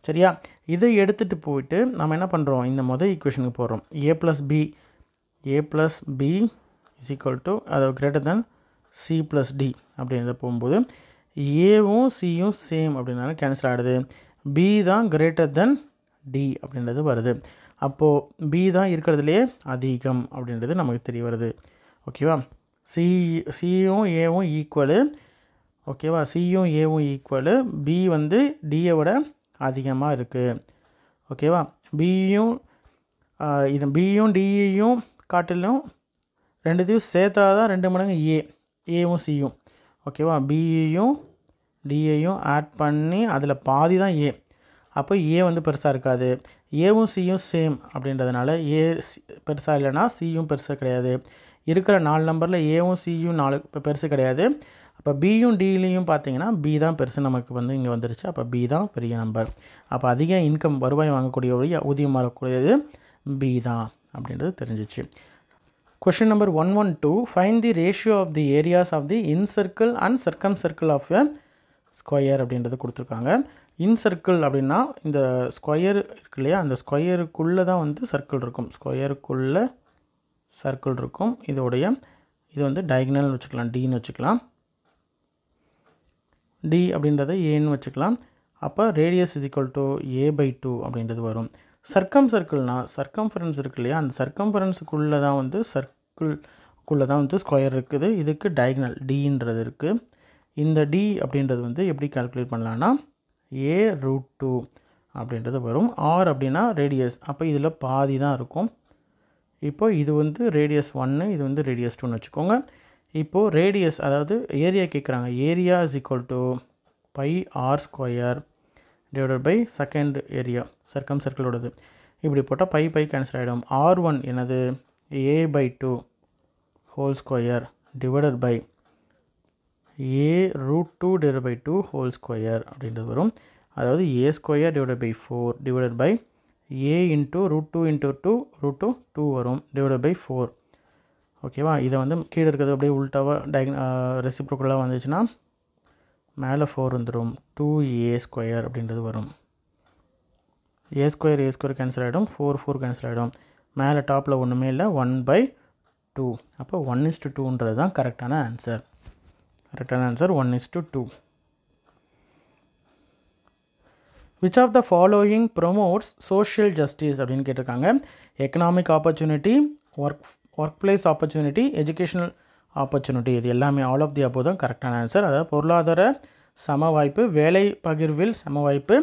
சரியா? இதை எடுத்துகிட்டு போயிட்டு நம்ம என்ன பண்ணுறோம், இந்த மொதல் ஈக்குவேஷனுக்கு போடுறோம். a + b is equal to அதாவது கிரேட்டர் தென் c + d அப்படின்றத போகும்போது ஏவும் சியும் சேம் அப்படின்னால கேன்சல் ஆகிடுது. b தான் கிரேட்டர் தென் d அப்படின்றது வருது. அப்போது b தான் இருக்கிறதுலே அதிகம் அப்படின்றது நமக்கு தெரிய வருது. ஓகேவா? சியும் ஏவும் ஈக்குவலு. ஓகேவா? சியும் ஏவும் ஈக்குவலு. b வந்து டியை விட அதிகமாக இருக்குது. ஓகேவா? பியும் டியையும் காட்டிலும் ரெண்டுத்தையும் சேர்த்தா தான் 2 மடங்கு ஏவும் சியும். ஓகேவா? பியையும் டியையும் ஆட் பண்ணி அதில் பாதி தான் ஏ. அப்போ ஏ வந்து பெருசாக இருக்காது. ஏவும் சியும் சேம் அப்படின்றதுனால ஏ பெருசாக இல்லைன்னா சியும் பெருசாக கிடையாது. இருக்கிற 4 நம்பரில் ஏவும் சியும் 4 பெருசு கிடையாது. அப்போ பியும் டிலையும் பார்த்தீங்கன்னா பி தான் பெருசு நமக்கு வந்து இங்கே வந்துருச்சு. அப்போ பி தான் பெரிய நம்பர். அப்போ அதிக இன்கம் வருவாய் வாங்கக்கூடிய ஊதியம் வரக்கூடியது பி தான் அப்படின்றது தெரிஞ்சிச்சு. Question number 112, find the ratio of the areas of the incircle and circumcircle of a square அப்படின்றது கொடுத்துருக்காங்க. இன்சர்க்கிள் அப்படின்னா இந்த ஸ்கொயர் இருக்கு இல்லையா, அந்த ஸ்கொயருக்குள்ளே தான் வந்து சர்க்கிள் இருக்கும். ஸ்கொயருக்குள்ளே சர்க்கிள் இருக்கும். இது வந்து டயகனல்னு வச்சுக்கலாம், டின்னு வச்சுக்கலாம். டி அப்படின்றத ஏன்னு வச்சுக்கலாம். அப்போ radius is equal to a/2 அப்படின்றது வரும். சர்க்கம்ஃபரன்ஸ் இருக்கு இல்லையா, அந்த சர்க்கம்ஃபரன்ஸுக்குள்ளே தான் வந்து ஸ்கொயர் இருக்குது. இதுக்கு டயகனல் டின்றது இருக்குது. இந்த டி அப்படின்றது வந்து எப்படி கால்குலேட் பண்ணலான்னா a√2 அப்படின்றது வரும். ஆர் அப்படின்னா ரேடியஸ். அப்போ இதில் பாதி தான் இருக்கும். இப்போ இது வந்து ரேடியஸ் 1, இது வந்து ரேடியஸ் 2ன்னு வச்சுக்கோங்க. இப்போது ரேடியஸ் அதாவது ஏரியா கேட்குறாங்க. Area is equal to πr² divided by second area சர்க்கம்சர்க்கிளோடது. இப்படி போட்டால் பை கேன்சல் ஆகிடும். r1 என்னது a/2 whole square divided by a√2 divided by 2 whole square அப்படின்றது வரும். அதாவது a² divided by 4 divided by a into √2 into 2 வரும் டிவைடட் பை 4. ஓகேவா? இதை வந்து கீழே இருக்கிறது அப்படியே உள்டாவாக ரெசிப்ரோக்கலாக வந்துச்சுன்னா மேலே 4 வந்துடும். 2a² அப்படின்றது வரும். a² கேன்சல் ஆகிடும். 4 கேன்சல் ஆகிடும். மேலே டாப்பில் ஒன்றுமே இல்லை, 1/2. அப்போ 1:2ன்றது தான் கரெக்டான answer. 1:2. Which of the following promotes social justice அப்படின்னு கேட்டிருக்காங்க. Economic opportunity, work place opportunity, educational opportunity, இது எல்லாமே ஆல் ஆஃப் தி அபோவ் தான் கரெக்டான ஆன்சர். அதாவது பொருளாதார சம வாய்ப்பு, வேலை பகிர்வில் சம வாய்ப்பு,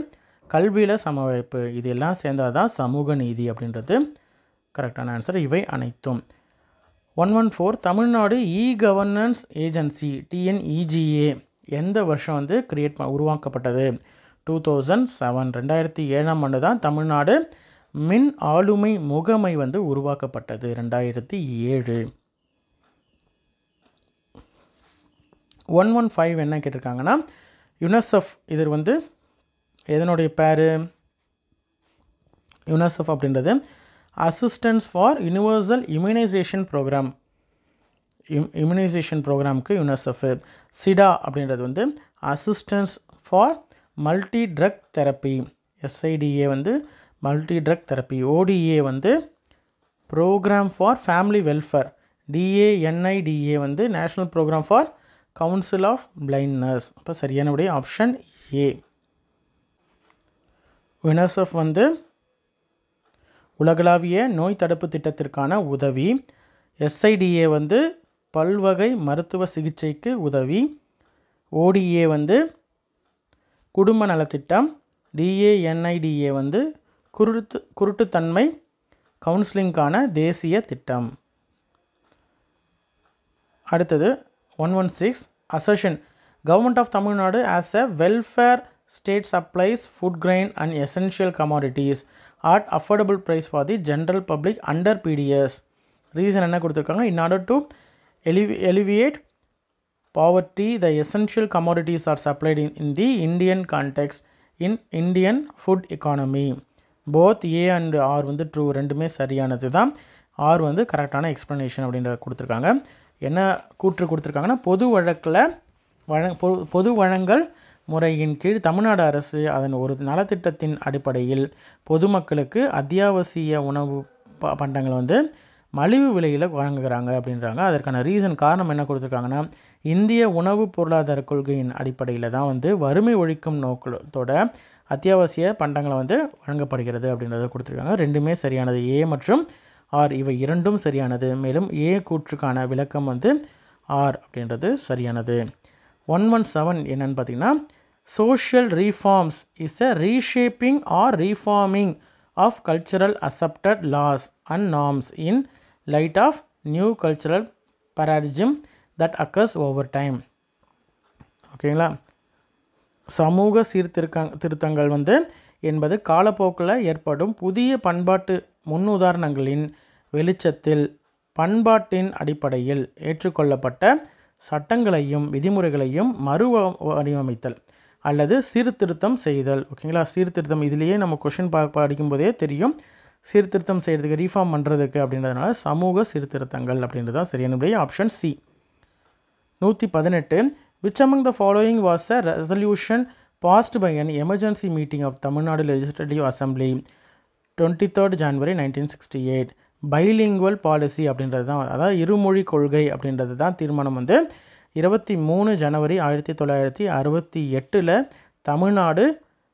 கல்வியில் சம வாய்ப்பு, இது எல்லாம் சேர்ந்தால் தான் சமூக நீதி அப்படின்றது கரெக்டான ஆன்சர். இவை அனைத்தும். 114, தமிழ்நாடு இ-கவர்னன்ஸ் ஏஜென்சி TNEGA எந்த வருஷம் வந்து உருவாக்கப்பட்டது? 2007. 2007ஆம் ஆண்டு தான் தமிழ்நாடு மின் ஆளுமை முகமை வந்து உருவாக்கப்பட்டது. 2007. 115 என்ன கேட்டிருக்காங்கன்னா யுனிசெஃப், இது வந்து எதனுடைய பேர்? யுனிசெஃப் அப்படின்றது assistance for universal immunization program. Immunization ப்ரோக்ராமுக்கு யுனிசெஃப். சிடா அப்படின்றது வந்து assistance for multi drug therapy. SIDA வந்து மல்டி ட்ரக் தெரப்பி. ODA வந்து program for family welfare. NIDA வந்து national program for council of blindness. அப்போ சரியானபடியே ஆப்ஷன் A. யுனிசெஃப் வந்து உலகளாவிய நோய் தடுப்பு திட்டத்திற்கான உதவி. SIDA வந்து பல்வகை மருத்துவ சிகிச்சைக்கு உதவி. ODA வந்து குடும்ப நலத்திட்டம். NIDA வந்து குருட்டுத்தன்மை கவுன்சிலிங்கான தேசிய திட்டம். அடுத்தது 116 assertion government of Tamil Nadu as a welfare state supplies food grain and essential commodities at affordable price for the general public under PDS. Reason என்ன கொடுத்துருக்காங்க? In order to alleviate poverty, the essential commodities are supplied in the Indian context in Indian food economy. Both A and R வந்து true, ரெண்டுமே சரியானது தான். R வந்து கரெக்டான explanation அப்படின்றத கொடுத்துருக்காங்க. என்ன கூற்று கொடுத்துருக்காங்கன்னா, பொது வழங்கல் முறையின் கீழ் தமிழ்நாடு அரசு அதன் ஒரு நலத்திட்டத்தின் அடிப்படையில் பொதுமக்களுக்கு அத்தியாவசிய உணவு பண்டங்களை வந்து மலிவு விலையில் வழங்குகிறாங்க அப்படின்றாங்க. அதற்கான காரணம் என்ன கொடுத்துருக்காங்கன்னா, இந்திய உணவு பொருளாதார கொள்கையின் அடிப்படையில் தான் வந்து வறுமை ஒழிக்கும் நோக்கத்தோட அத்தியாவசிய பண்டங்களை வந்து வழங்கப்படுகிறது அப்படின்றத கொடுத்துருக்காங்க. ரெண்டுமே சரியானது. ஏ மற்றும் ஆர் இவை இரண்டும் சரியானது. மேலும் ஏ கூற்றுக்கான விளக்கம் வந்து ஆர் அப்படின்றது சரியானது. 117 என்னன்னு பார்த்தீங்கன்னா, social reforms is a reshaping or reforming of cultural accepted laws and norms in light of new cultural paradigm that occurs over time. ஓகேங்களா? சமூக சீர்திருத்தங்கள் வந்து என்பது காலப்போக்கில் ஏற்படும் புதிய பண்பாட்டு முன்னுதாரணங்களின் வெளிச்சத்தில் பண்பாட்டின் அடிப்படையில் ஏற்றுக்கொள்ளப்பட்ட சட்டங்களையும் விதிமுறைகளையும் வடிவமைத்தல் அல்லது சீர்திருத்தம் செய்தல். ஓகேங்களா? சீர்திருத்தம் இதிலேயே நம்ம கொஷின் படிக்கும்போதே தெரியும். சீர்திருத்தம் செய்கிறதுக்கு ரீஃபார்ம் பண்ணுறதுக்கு அப்படின்றதுனால சமூக சீர்திருத்தங்கள் அப்படின்றது தான் சரியான option C. 118 which among the following was a resolution passed by an emergency meeting of Tamil Nadu Legislative Assembly 23rd January 1968. Bilingual policy அப்படின்றது தான், அதாவது இருமொழி கொள்கை அப்படின்றது தான் தீர்மானம் வந்து 23 ஜனவரி 1968 தமிழ்நாடு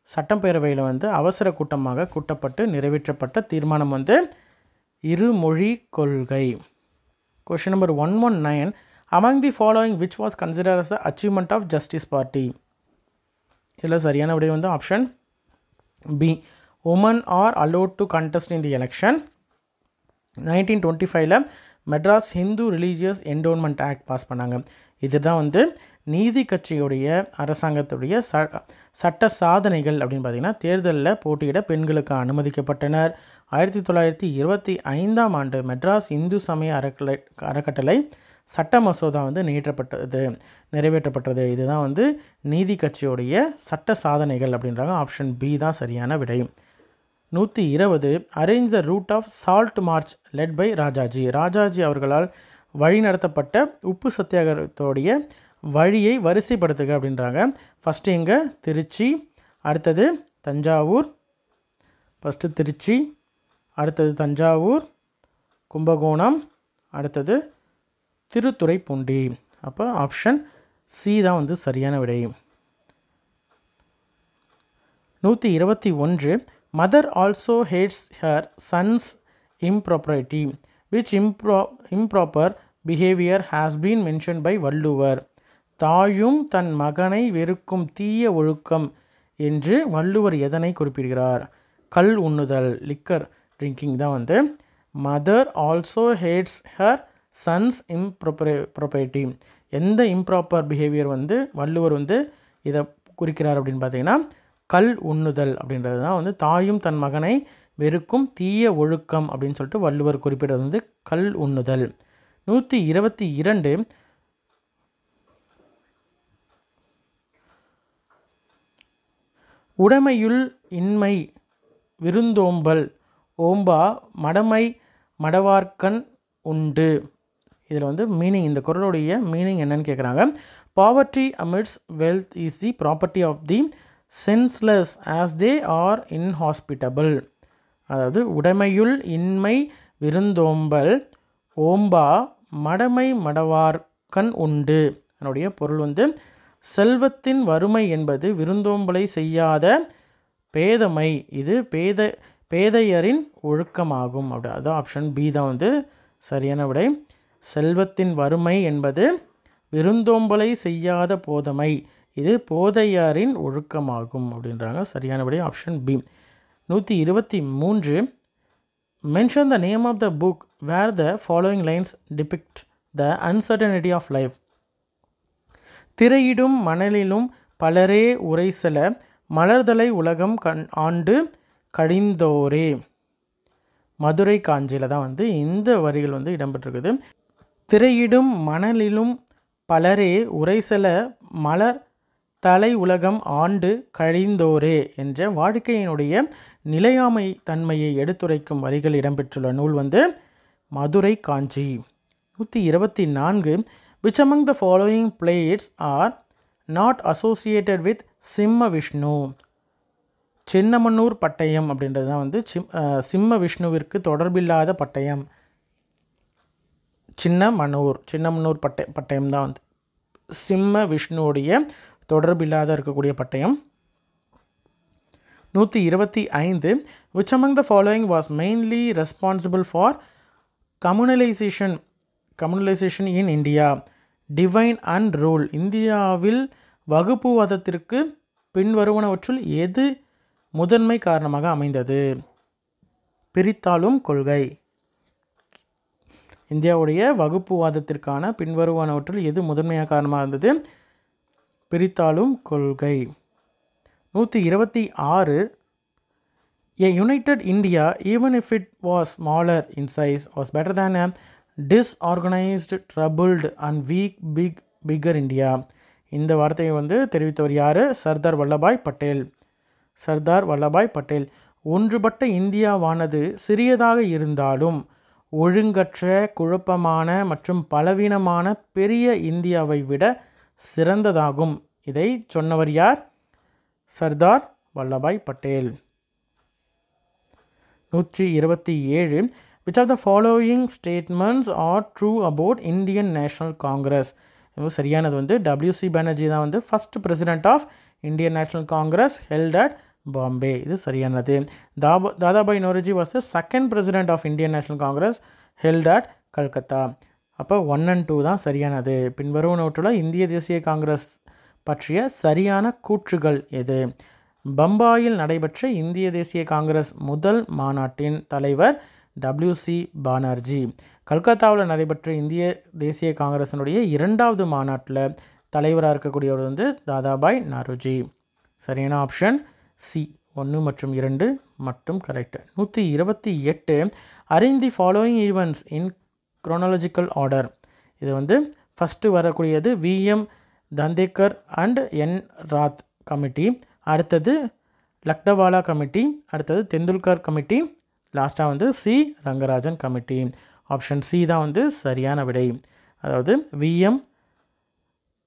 சட்டப்பேரவையில் வந்து அவசர கூட்டமாக கூட்டப்பட்டு நிறைவேற்றப்பட்ட தீர்மானம் வந்து இருமொழி கொள்கை. Question number 119 among the following which was considered as the achievement of Justice Party. இதில் சரியான விடை வந்து option B. women are allowed to contest in the election. 1925 Madras Hindu religious endowment act pass பண்ணாங்க. இதுதான் வந்து நீதி கட்சியுடைய அரசாங்கத்துடைய சட்ட சாதனைகள் அப்படின்னு பார்த்தீங்கன்னா, தேர்தலில் போட்டியிட பெண்களுக்கு அனுமதிக்கப்பட்டனர். 1925ஆம் ஆண்டு மெட்ராஸ் இந்து சமய அறக்கட்டளை சட்ட மசோதா வந்து நிறைவேற்றப்பட்டது. இதுதான் வந்து நீதி கட்சியுடைய சட்ட சாதனைகள் அப்படின்றாங்க. ஆப்ஷன் பி தான் சரியான விடை. 120 arrange the route of salt march led by Rajaji. Rajaji அவர்களால் வழிநடத்தப்பட்ட உப்பு சத்தியாகிரகத்தோடைய வழியை வரிசைப்படுத்துக அப்படின்றாங்க. ஃபஸ்ட்டு இங்கே திருச்சி, அடுத்தது தஞ்சாவூர், ஃபஸ்ட்டு திருச்சி, அடுத்தது தஞ்சாவூர், கும்பகோணம், அடுத்தது திருத்துறைப்பூண்டி. அப்போ ஆப்ஷன் சி தான் வந்து சரியான விடை. 121 mother also hates her sons impropriety which improper behavior has been mentioned by Valluvar. தாயும் தன் மகனை வெறுக்கும் தீய ஒழுக்கம் என்று வள்ளுவர் எதனை குறிப்பிடுகிறார்? கல் உண்ணுதல், லிக்கர் ட்ரிங்கிங் தான் வந்து mother also hates her sons impropriety. எந்த இம்ப்ராப்பர் பிஹேவியர் வந்து வள்ளுவர் வந்து இதை குறிக்கிறார் அப்படின்னு பார்த்தீங்கன்னா, கல் உண்ணுதல் அப்படின்றது தான் வந்து தாயும் தன் மகனை வெறுக்கும் தீய ஒழுக்கம் அப்படின்னு சொல்லிட்டு வள்ளுவர் குறிப்பிடுறது வந்து கல் உண்ணுதல். 122 உடைமையுள் இன்மை விருந்தோம்பல் ஓம்பா மடமை மடவார்க்கண் உண்டு. இதில் வந்து மீனிங், இந்த குறளுடைய மீனிங் என்னன்னு கேட்குறாங்க. Poverty amidst wealth is the property of the senseless as they are inhospitable. அதாவது உடைமையுள் இன்மை விருந்தோம்பல் ஓம்பா மடமை மடவார்க்கண் உண்டு. அதனுடைய பொருள் வந்து செல்வத்தின் வறுமை என்பது விருந்தோம்பலை செய்யாத பேதமை, இது பேதையரின் ஒழுக்கமாகும். அப்படி அதான் ஆப்ஷன் பி தான் வந்து சரியான விடை. செல்வத்தின் வறுமை என்பது விருந்தோம்பலை செய்யாத போதமை, இது போதையாரின் ஒழுக்கமாகும் அப்படின்றாங்க. சரியான விடை option B. 123 mention the name of the book where the following lines depict the uncertainty of life. திரையிடும் மணலிலும் பலரே உரைசல மலர்தலை உலகம் ஆண்டு கழிந்தோரே. மதுரை காஞ்சியில் தான் வந்து இந்த வரிகள் வந்து இடம்பெற்றிருக்குது. திரையிடும் மணலிலும் பலரே உரைசல மலர் தலை உலகம் ஆண்டு கழிந்தோரே என்ற வாழ்க்கையினுடைய நிலையாமை தன்மையை எடுத்துரைக்கும் வரிகள் இடம்பெற்றுள்ள நூல் வந்து மதுரை காஞ்சி. 124. Which among the following plates are not associated with சிம்ம விஷ்ணு? சின்னமன்னூர் பட்டயம் அப்படின்றது தான் வந்து சிம்ம விஷ்ணுவிற்கு தொடர்பில்லாத பட்டயம். சின்னமன்னூர் பட்டயம் தான் வந்து சிம்ம விஷ்ணுவுடைய தொடர்பில்லாத இருக்கக்கூடிய பட்டயம். 125. Which among the following was mainly responsible for communalization in India? Divine and rule. இந்தியாவில் வகுப்புவாதத்திற்கு பின்வருவனவற்றுள் எது முதன்மை காரணமாக அமைந்தது? பிரித்தாளும் கொள்கை. இந்தியாவுடைய வகுப்புவாதத்திற்கான பின்வருவனவற்றுள் எது முதன்மையாக காரணமாக இருந்தது? பிரித்தாளும் கொள்கை. 126. A united India, even if it was smaller in size, was better than a disorganized, troubled and weak bigger India. இந்த வார்த்தையை வந்து தெரிவித்தவர் யார்? சர்தார் வல்லபாய் பட்டேல். ஒன்றுபட்ட இந்தியாவானது சிறியதாக இருந்தாலும் ஒழுங்கற்ற, குழப்பமான மற்றும் பலவீனமான பெரிய இந்தியாவை விட சிறந்ததாகும். இதை சொன்னவர் யார்? Sardar Vallabhbhai Patel. 127. Which of the following statements are true about Indian National Congress? சரியானது வந்து W.C. Banerjee தான் வந்து first president of Indian National Congress held at Bombay. இது சரியானது. Dadabhai Naoroji was the second president of Indian National Congress held at Calcutta. அப்போ 1 and 2 தான் சரியானது. பின்வருவனவற்றுள்ள இந்திய தேசிய காங்கிரஸ் பற்றிய சரியான கூற்றுகள் எது? பம்பாயில் நடைபெற்ற இந்திய தேசிய காங்கிரஸ் முதல் மாநாட்டின் தலைவர் W.C. பானர்ஜி. கல்கத்தாவில் நடைபெற்ற இந்திய தேசிய காங்கிரஸினுடைய 2வது மாநாட்டில் தலைவராக இருக்கக்கூடியவர் வந்து தாதாபாய் நரோஜி. சரியான ஆப்ஷன் சி. 1 மற்றும் 2 மட்டும் correct. 128. Arrange the following events in chronological order. இது வந்து ஃபஸ்ட்டு வரக்கூடியது V.M. Dandekar and N. Rath committee, அடுத்தது லக்டவாலா கமிட்டி, அடுத்தது தெண்டுல்கர் கமிட்டி, லாஸ்ட்டாக வந்து C. Rangarajan committee. Option C தான் வந்து சரியான விடை. அதாவது V.M.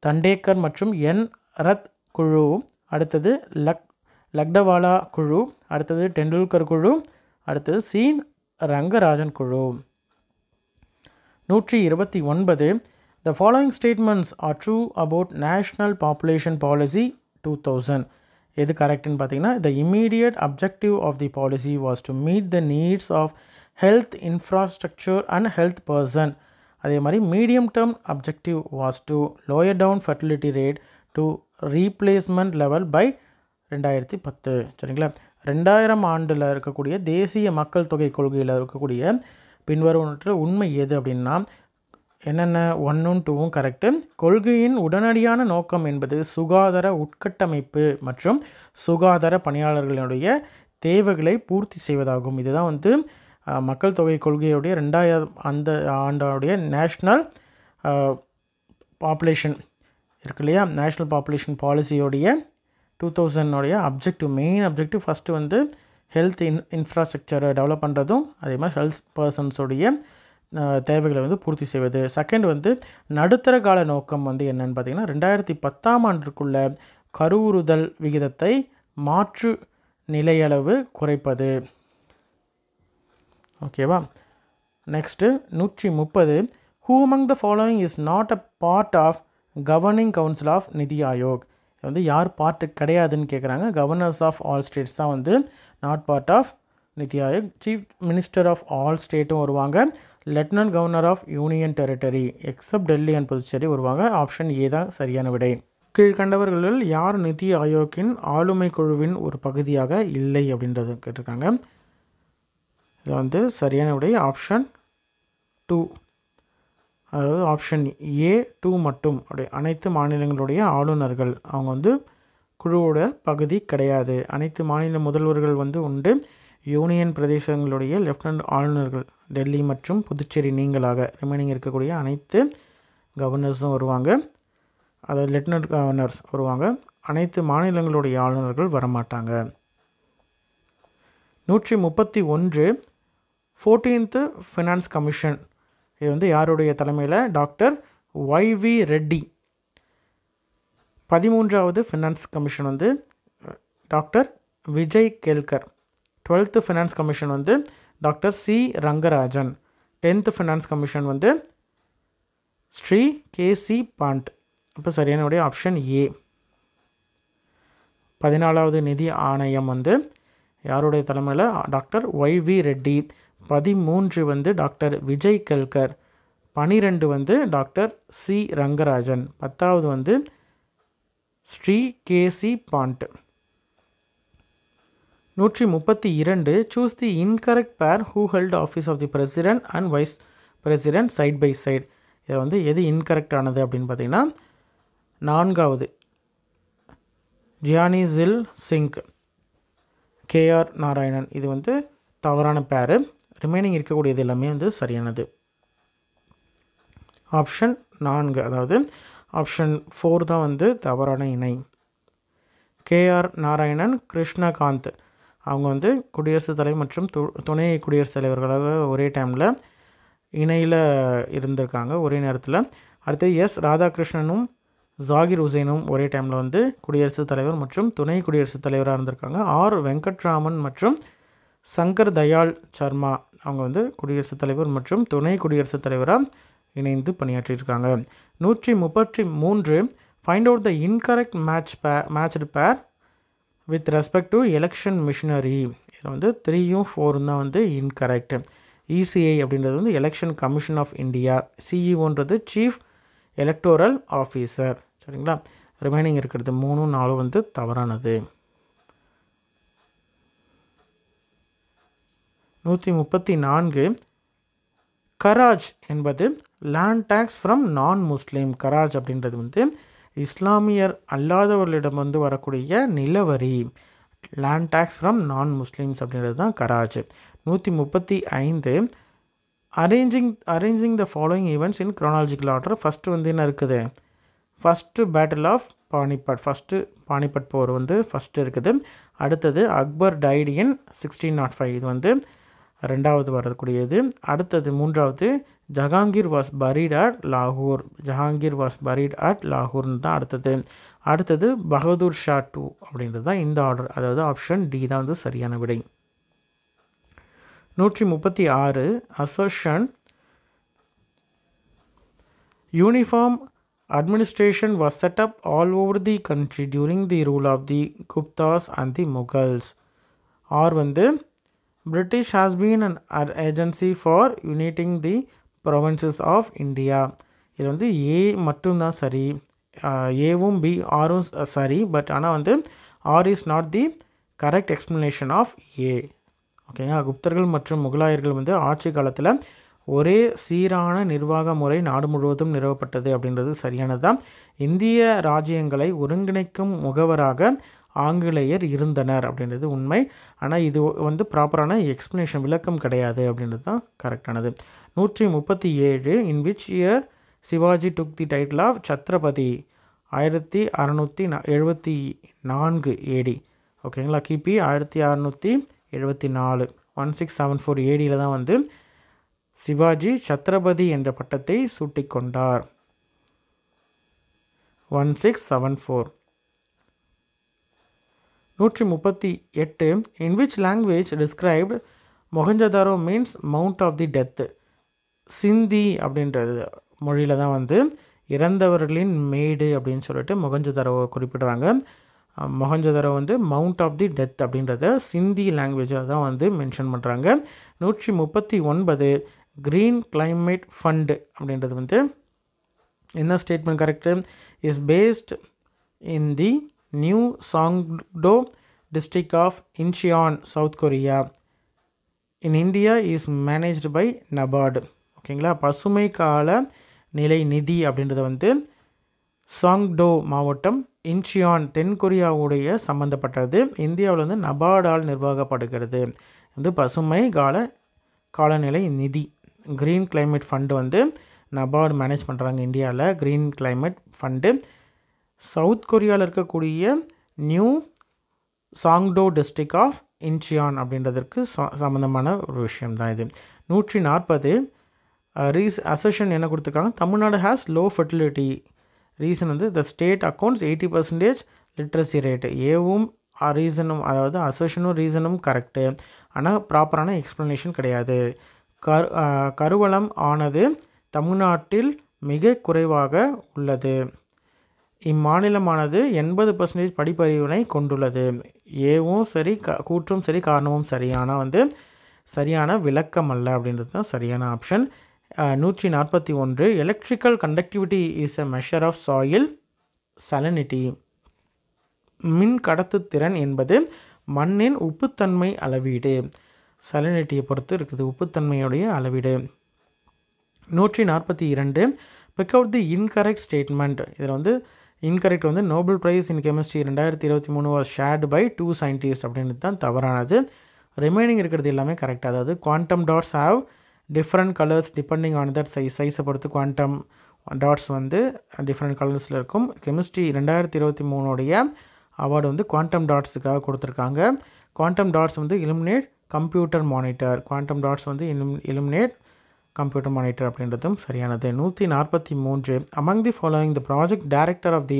தண்டேக்கர் மற்றும் N. ரத் குழு, அடுத்தது லக்டவாலா குழு, அடுத்தது டெண்டுல்கர் குழு, அடுத்தது சி. ரங்கராஜன் குழு. 129. The following statements are true about National Population Policy 2000. எது கரெக்ட்னு பார்த்தீங்கன்னா, the immediate objective of the policy was to meet the needs of health infrastructure and health person. அதே மாதிரி medium term objective was to lower down fertility rate to replacement level by 2010. சரிங்களா? 2000 ஆண்டில் இருக்கக்கூடிய தேசிய மக்கள் தொகை கொள்கையில் இருக்கக்கூடிய பின்வருவனற்ற உண்மை எது அப்படின்னா, என்னென்ன 1 2 கரெக்டு. கொள்கையின் உடனடியான நோக்கம் என்பது சுகாதார உட்கட்டமைப்பு மற்றும் சுகாதார பணியாளர்களுடைய தேவைகளை பூர்த்தி செய்வதாகும். இதுதான் வந்து மக்கள் தொகை கொள்கையுடைய 2000 அந்த ஆண்டோடைய நேஷ்னல் பாப்புலேஷன் இருக்கு இல்லையா, நேஷ்னல் பாப்புலேஷன் பாலிசியோடைய 2000 அப்ஜெக்டிவ், மெயின் அப்ஜெக்டிவ் ஃபஸ்ட்டு வந்து ஹெல்த் இன்ஃப்ராஸ்ட்ரக்சரை டெவலப் பண்ணுறதும், அதே மாதிரி ஹெல்த் பர்சன்ஸோடைய தேவைகளை வந்து பூர்த்தி செய்வது. செகண்ட் வந்து நடுத்தர கால நோக்கம் வந்து என்னன்னு பார்த்தீங்கன்னா, 2010 ஆண்டிற்குள்ள கருவுறுதல் விகிதத்தை மாற்று நிலையளவு குறைப்பது. ஓகேவா? Next 130. Who among the following is not a part of governing council of நிதி ஆயோக்? வந்து யார் பார்ட்டு கிடையாதுன்னு கேட்குறாங்க. கவர்னர்ஸ் ஆஃப் ஆல் ஸ்டேட்ஸ் தான் வந்து not part of NITI Aayog. Chief minister of all ஸ்டேட்டும் வருவாங்க. Lieutenant governor of union territory except Delhi and Puducherry வருவாங்க. ஆப்ஷன் ஏ தான் சரியான விடை. கீழ்கண்டவர்களில் யார் நிதி ஆயோக்கின் ஆளுமை குழுவின் ஒரு பகுதியாக இல்லை அப்படின்றது கேட்டிருக்காங்க. இது வந்து சரியான விடை ஆப்ஷன் 2. அதாவது ஆப்ஷன் ஏ 2 மட்டும். அப்படி அனைத்து மாநிலங்களுடைய ஆளுநர்கள் அவங்க வந்து குழுவோட பகுதி கிடையாது. அனைத்து மாநில முதல்வர்கள் வந்து உண்டு. யூனியன் பிரதேசங்களுடைய லெஃப்டினன்ட் ஆளுநர்கள் டெல்லி மற்றும் புதுச்சேரி நீங்களாக ரிமைனிங் இருக்கக்கூடிய அனைத்து கவர்னர்ஸும் வருவாங்க. அதாவது லெஃப்டினன்ட் கவர்னர்ஸ் வருவாங்க. அனைத்து மாநிலங்களுடைய ஆளுநர்கள் வரமாட்டாங்க. 131 14th ஃபினான்ஸ் கமிஷன். இது வந்து யாருடைய தலைமையில்? Doctor Y V Reddy. 13வது ஃபினான்ஸ் கமிஷன் வந்து doctor Vijay Kelkar. 12th finance commission வந்து doctor C Rangarajan. 10th finance commission வந்து ஸ்ரீ கேசி பாண்ட். இப்போ சரியான விடை ஆப்ஷன் ஏ. 14வது நிதி ஆணையம் வந்து யாருடைய தலைமையில்? Doctor Y V Reddy. 13 வந்து டாக்டர் விஜய் கெல்கர். 12 வந்து டாக்டர் சி ரங்கராஜன். 10வது வந்து Shri K C Pant. 132 choose the incorrect pair who held office of the president and vice president side by side. இதில் வந்து எது இன்கரெக்ட் ஆனது அப்படின்னு பார்த்தீங்கன்னா 4வது ஜியானி ஜில் சிங், கேஆர் நாராயணன். இது வந்து தவறான பேரு. ரிமைனிங் இருக்கக்கூடியது எல்லாமே வந்து சரியானது. ஆப்ஷன் 4 அதாவது ஆப்ஷன் 4 தான் வந்து தவறான இணை. கேஆர் நாராயணன், கிருஷ்ணகாந்த் அவங்க வந்து குடியரசுத் தலைவர் மற்றும் துணை குடியரசுத் தலைவர்களாக ஒரே டைமில் இணையில் இருந்திருக்காங்க ஒரே நேரத்தில். அடுத்து எஸ் ராதாகிருஷ்ணனும் ஜாகிர் ஹுசைனும் ஒரே டைமில் வந்து குடியரசுத் தலைவர் மற்றும் துணை குடியரசுத் தலைவராக இருந்திருக்காங்க. ஆர் வெங்கட்ராமன் மற்றும் சங்கர் தயாள் சர்மா அவங்க வந்து குடியரசுத் தலைவர் மற்றும் துணை குடியரசுத் தலைவராக இணைந்து பணியாற்றியிருக்காங்க. 133 find out the incorrect matched pair with respect to election machinery. இதில் வந்து 3யும் 4ம் தான் வந்து இன்கரெக்ட். இசிஐ அப்படின்றது வந்து எலெக்ஷன் கமிஷன் ஆஃப் இந்தியா. சிஇஓன்றது சீஃப் எலக்டோரல் ஆஃபீஸர். சரிங்களா? ரிமைனிங் இருக்கிறது 3, 4 வந்து தவறானது. 134 கராஜ் என்பது லேண்ட் டேக்ஸ் ஃப்ரம் நான் முஸ்லீம். கராஜ் அப்படின்றது வந்து இஸ்லாமியர் அல்லாதவர்களிடம் வந்து வரக்கூடிய நிலவரி. Land tax from non Muslims அப்படின்றது தான் கராஜ். 135 arranging the following events in chronological order. First வந்து என்ன இருக்குது? First battle of Panipat. First Panipat போர் வந்து ஃபஸ்ட்டு இருக்குது. அடுத்தது அக்பர் டைட் இன் 1605. இது வந்து 2வது வரக்கூடியது. அடுத்தது 3வது ஜஹாங்கீர் வாஸ் பரீட் அட் லாகூர். ஜஹாங்கீர் வாஸ் பரீட் அட் லாகூர்னு தான் அடுத்தது பகதூர் ஷா 2 அப்படின்றது தான் இந்த ஆர்டர். அதாவது ஆப்ஷன் டி தான் வந்து சரியான விடை. 136 assertion uniform administration was set up all over the country during the rule of the Guptas and the Mughals. Or வந்து British has been an agency for uniting the provinces of India. இது வந்து ஏ மட்டும்தான் சரி. ஏவும் B ஆரும் சரி. But ஆனால் வந்து R is not the correct explanation of A. ஓகேங்க. குப்தர்கள் மற்றும் முகலாயர்கள் வந்து ஆட்சி காலத்தில் ஒரே சீரான நிர்வாக முறை நாடு முழுவதும் நிறுவப்பட்டது அப்படின்றது சரியானது தான். இந்திய ராஜ்யங்களை ஒருங்கிணைக்கும் முகவராக ஆங்கிலேயர் இருந்தனர் அப்படின்றது உண்மை. ஆனால் இது வந்து ப்ராப்பரான எக்ஸ்ப்ளனேஷன் விளக்கம் கிடையாது அப்படின்றது தான் கரெக்டானது. 137 in which year Shivaji took the title of Chhatrapati. 1674 AD. ஓகேங்களா? கிபி 1674 1674 ADயில் தான் வந்து சிவாஜி சத்ரபதி என்ற பட்டத்தை சூட்டிக்கொண்டார். 1674. 138 in which language described Mohenjodaro means mount of the death. Sindhi அப்படின்றது மொழியில் தான் வந்து இறந்தவர்களின் மேடு அப்படின்னு சொல்லிட்டு மொஹஞ்சதாரோவை குறிப்பிடுறாங்க. மொஹஞ்சதாரோ வந்து மவுண்ட் ஆஃப் தி டெத் அப்படின்றத சிந்தி லாங்குவேஜில் தான் வந்து மென்ஷன் பண்ணுறாங்க. 139 க்ரீன் கிளைமேட் ஃபண்டு அப்படின்றது வந்து என்ன statement correct? Is based in the new Songdo district of Incheon, South Korea. In India is managed by NABARD. ஓகேங்களா. பசுமை கால நிலை நிதி அப்படின்றது வந்து சாங்டோ மாவட்டம் இன்ச்சியான் தென்கொரியாவுடைய சம்மந்தப்பட்டது. இந்தியாவில் வந்து நபார்டால் நிர்வாகப்படுகிறது. வந்து பசுமை காலநிலை நிதி க்ரீன் கிளைமேட் ஃபண்டு வந்து நபார்டு மேனேஜ் பண்ணுறாங்க இந்தியாவில். Green climate fund. சவுத் கொரியாவில் இருக்கக்கூடிய new Songdo district of Incheon அப்படின்றதற்கு சம்மந்தமான ஒரு விஷயம்தான் இது. 140 அசெஷன் என்ன கொடுத்துருக்காங்க, Tamil Nadu has low fertility. Reason வந்து the state accounts 80% literacy rate. ஏவும் ரீசனும், அதாவது அசெஷனும் ரீசனும் கரெக்டு, ஆனால் ப்ராப்பரான எக்ஸ்ப்ளனேஷன் கிடையாது. கருவளம் ஆனது தமிழ்நாட்டில் மிக குறைவாக உள்ளது. இம்மாநிலமானது 80% படிப்பறிவினை கொண்டுள்ளது. ஏவும் சரி, கூற்றும் சரி, காரணமும் சரி, ஆனால் வந்து சரியான விளக்கம் அல்ல அப்படின்றது தான் சரியான option. 141 electrical conductivity is a measure of soil salinity. மின் கடத்துத்திறன் என்பது மண்ணின் உப்புத்தன்மை அளவீடு. சலனிட்டியை பொறுத்து இருக்குது உப்புத்தன்மையுடைய அளவீடு. 142 pick out the incorrect statement. இதில் வந்து இன்கரெக்ட் வந்து Nobel prize in chemistry 2023 was shared by 2 scientist அப்படின்றது தான் தவறானது. ரிமைனிங் இருக்கிறது எல்லாமே கரெக்ட். அதாவது quantum dots have different colours depending on that சைஸை பொறுத்து குவாண்டம் டாட்ஸ் வந்து டிஃப்ரெண்ட் கலர்ஸில் இருக்கும். கெமிஸ்ட்ரி 2023 அவார்டு வந்து குவாண்டம் டாட்ஸுக்காக கொடுத்துருக்காங்க. குவாண்டம் டாட்ஸ் வந்து illuminate computer monitor. Quantum dots வந்து இலுமினேட் கம்ப்யூட்டர் மானிட்டர் அப்படின்றதும் சரியானது. 143 among the following the project director of the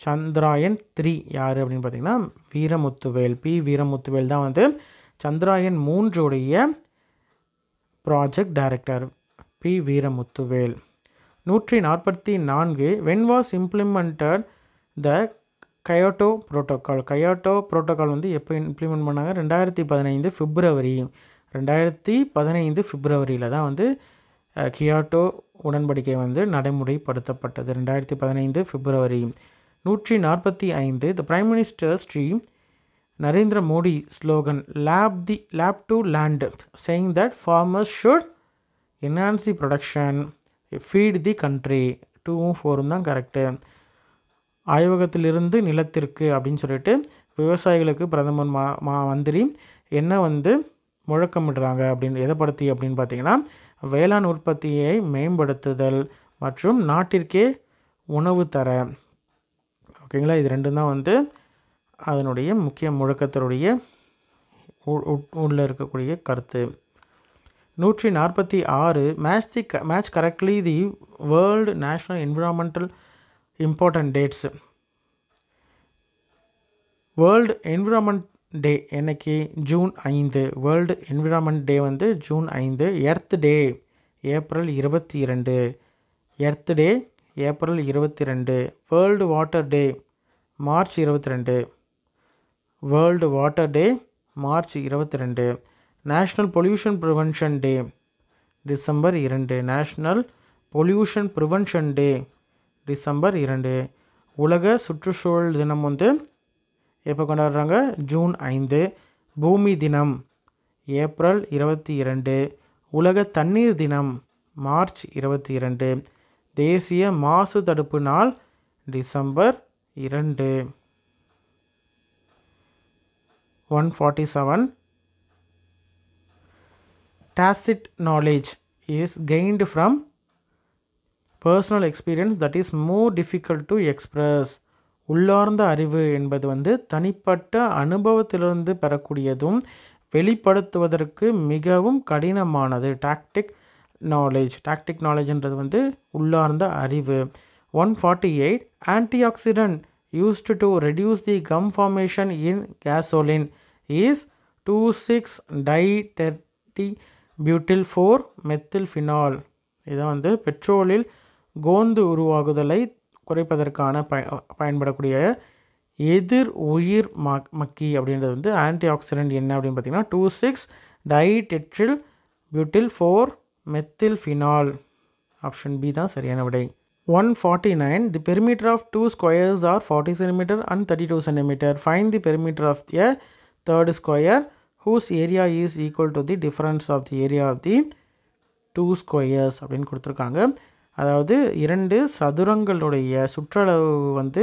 Chandrayaan 3 யார் அப்படின்னு பார்த்தீங்கன்னா வீரமுத்துவேல். வீரமுத்துவேல் தான் வந்து Chandrayaan 3 project director Veeramuthuvel. 144 when was implemented the Kyoto protocol. Kyoto protocol வந்து எப்போ இம்ப்ளிமெண்ட் பண்ணாங்க, 2015 பிப்ரவரி. 2015 பிப்ரவரியில் தான் வந்து கியோட்டோ உடன்படிக்கை வந்து நடைமுறைப்படுத்தப்பட்டது. 2015 February. 145 the prime minister Shri Narendra Modi slogan lab to land saying that farmers should enhance the production feed the country. 2ம் 4ம் தான் கரெக்டு. ஆய்வகத்திலிருந்து நிலத்திற்கு அப்படின்னு சொல்லிட்டு விவசாயிகளுக்கு பிரதமர் மந்திரி என்ன வந்து முழக்கமிடுறாங்க அப்படின்னு எதைப்படுத்தி அப்படின்னு பார்த்தீங்கன்னா வேளாண் உற்பத்தியை மேம்படுத்துதல் மற்றும் நாட்டிற்கே உணவு தர. ஓகேங்களா. இது ரெண்டும் தான் வந்து அதனுடைய முக்கிய முழக்கத்தினுடைய உள்ள இருக்கக்கூடிய கருத்து. 146 match correctly the world national environmental important dates. World environment டே என்னைக்கு, ஜூன் 5. வேர்ல்டு என்விரான்மெண்ட் டே வந்து ஜூன் 5. எர்த் டே ஏப்ரல் 22. எர்த் டே ஏப்ரல் 22. வேர்ல்டு வாட்டர் டே மார்ச் 22. வேர்ல்டு வாட்டர் டே மார்ச் 22. நேஷ்னல் பொல்யூஷன் ப்ரிவென்ஷன் டே டிசம்பர் 2. நேஷ்னல் பொல்யூஷன் ப்ரிவென்ஷன் டே December 2. உலக சுற்றுச்சூழல் தினம் வந்து எப்போ கொண்டாடுறாங்க, June 5. பூமி தினம் ஏப்ரல் 22. உலக தண்ணீர் தினம் மார்ச் 22. தேசிய மாசு தடுப்பு நாள் December 2. 147 tacit knowledge is gained from personal experience that is more difficult to express. உள்ளார்ந்த அறிவு என்பது வந்து தனிப்பட்ட அனுபவத்திலிருந்து பெறக்கூடியதும் வெளிப்படுத்துவதற்கு மிகவும் கடினமானது. டாக்டிக் நாலேஜ்ன்றது வந்து உள்ளார்ந்த அறிவு. 148 antioxidant used to reduce the gum formation in gasoline is 2,6-diethyl 4-methylphenol. இதை வந்து பெட்ரோலில் கோந்து உருவாகுதலை குறைப்பதற்கான பயன்படக்கூடிய எதிர் உயிர் மக்கி அப்படின்றது வந்து ஆன்டி ஆக்சிடென்ட் என்ன அப்படின்னு பார்த்தீங்கன்னா 2,6-diethyl 4-methylphenol. ஆப்ஷன் பி தான் சரியான விடை. 149 the perimeter of two squares are 40 cm and 32 cm. Find the perimeter of a third square whose area is equal to the difference of the area of the two squares அப்படின்னு கொடுத்துருக்காங்க. அதாவது 2 சதுரங்களுடைய சுற்றளவு வந்து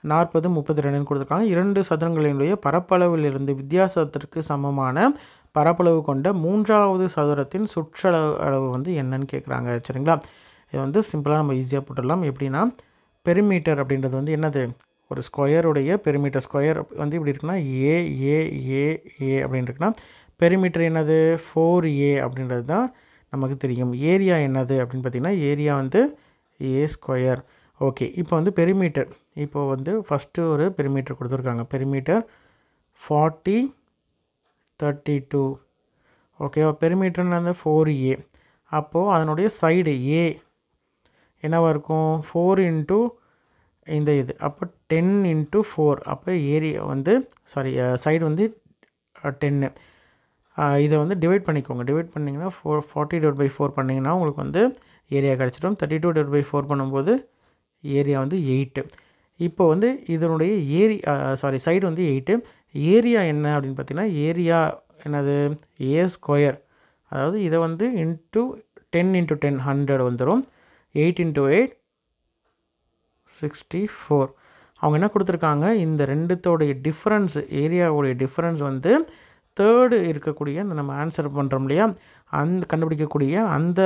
40, 32ன்னு கொடுத்துருக்காங்க. 2 சதுரங்களினுடைய பரப்பளவிலிருந்து வித்தியாசத்திற்கு சமமான பரப்பளவு கொண்ட 3வது சதுரத்தின் சுற்றளவு வந்து என்னன்னு கேட்குறாங்க. சரிங்களா? இது வந்து சிம்பிளாக நம்ம ஈஸியாக போட்டுடலாம். எப்படின்னா பெரிமீட்டர் அப்படின்றது வந்து என்னது, ஒரு ஸ்கொயருடைய பெரிமீட்டர். ஸ்கொயர் வந்து இப்படி இருக்குன்னா ஏ ஏ ஏ ஏ அப்படின்னு இருக்குன்னா பெரிமீட்டர் என்னது 4a அப்படின்றது தான் நமக்கு தெரியும். ஏரியா என்னது அப்படின்னு பார்த்திங்கன்னா ஏரியா வந்து ஏ ஸ்கொயர். ஓகே, இப்போ வந்து பெரிமீட்டர், இப்போ வந்து ஃபஸ்ட்டு ஒரு பெரிமீட்டர் கொடுத்துருக்காங்க. பெரிமீட்டர் 40, 32. ஓகேவா? பெரிமீட்டர்னு வந்து 4a. அப்போது அதனுடைய சைடு ஏ என்னவாக இருக்கும் 4 இன்ட்டு இந்த இது, அப்போ 10 இன்ட்டு 4. அப்போ ஏரியா வந்து சைடு வந்து 10. இதை வந்து டிவைட் பண்ணிக்கோங்க. டிவைட் பண்ணிங்கன்னா 40/4 பண்ணிங்கன்னா உங்களுக்கு வந்து ஏரியா கிடச்சிடும். 32/4 பண்ணும்போது ஏரியா வந்து 8. இப்போ வந்து இதனுடைய சைடு வந்து 8. ஏரியா என்ன அப்படின்னு பார்த்தீங்கன்னா ஏரியா என்னது ஏ ஸ்கொயர். அதாவது இதை வந்து இன்ட்டு 10 இன்ட்டு 10 100 வந்துடும். 8 இன்ட்டு 8 64. அவங்க என்ன கொடுத்துருக்காங்க, இந்த ரெண்டுத்தோடைய டிஃப்ரென்ஸ், ஏரியாவுடைய டிஃப்ரென்ஸ் வந்து தேர்டு இருக்கக்கூடிய இந்த நம்ம ஆன்சர் பண்ணுறோம் இல்லையா, அந்த கண்டுபிடிக்கக்கூடிய அந்த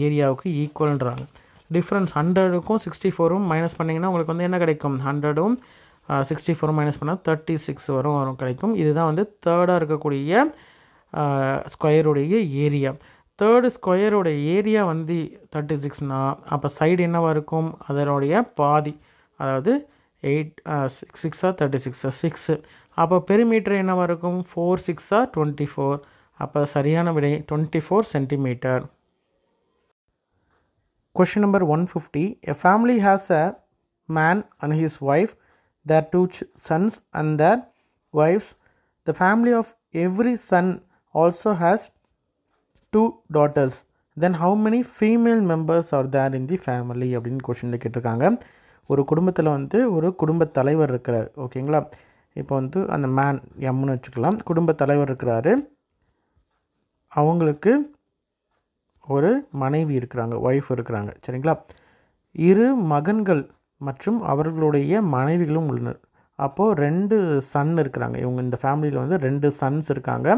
ஏரியாவுக்கு ஈக்குவல்ன்றாங்க. டிஃப்ரென்ஸ் 100க்கும் 64ம் மைனஸ் பண்ணிங்கன்னா உங்களுக்கு வந்து என்ன கிடைக்கும், 100ம் 64ம் மைனஸ் பண்ணால் 36 வரும் கிடைக்கும். இதுதான் வந்து தேர்டாக இருக்கக்கூடிய ஸ்கொயருடைய ஏரியா. தேர்டு ஸ்கொயரோடைய ஏரியா வந்து 36னா அப்போ சைடு என்னவாக இருக்கும், அதனுடைய பாதி, அதாவது 6 36 6. அப்போ பெரிமீட்டர் என்னவாக இருக்கும் 4 6 24. அப்போ சரியான விடை 24 centimetre. Question number 150. A family has a man and his wife, their 2 sons and their wives. The family of every son also has 2 daughters. Then how many female members are there in the family அப்படின்னு கொஷனில் கேட்டிருக்காங்க. ஒரு குடும்பத்தில் வந்து ஒரு குடும்ப தலைவர் இருக்கிறார். ஓகேங்களா? இப்போ வந்து அந்த மேன் எம்னு வச்சுக்கலாம். குடும்ப தலைவர் இருக்கிறாரு. அவங்களுக்கு ஒரு மனைவி இருக்கிறாங்க, ஒய்ஃப் இருக்கிறாங்க. சரிங்களா? 2 மகன்கள் மற்றும் அவர்களுடைய மனைவிகளும் உள்ளனர். அப்போது 2 சன் இருக்கிறாங்க. இவங்க இந்த ஃபேமிலியில் வந்து 2 சன்ஸ் இருக்காங்க.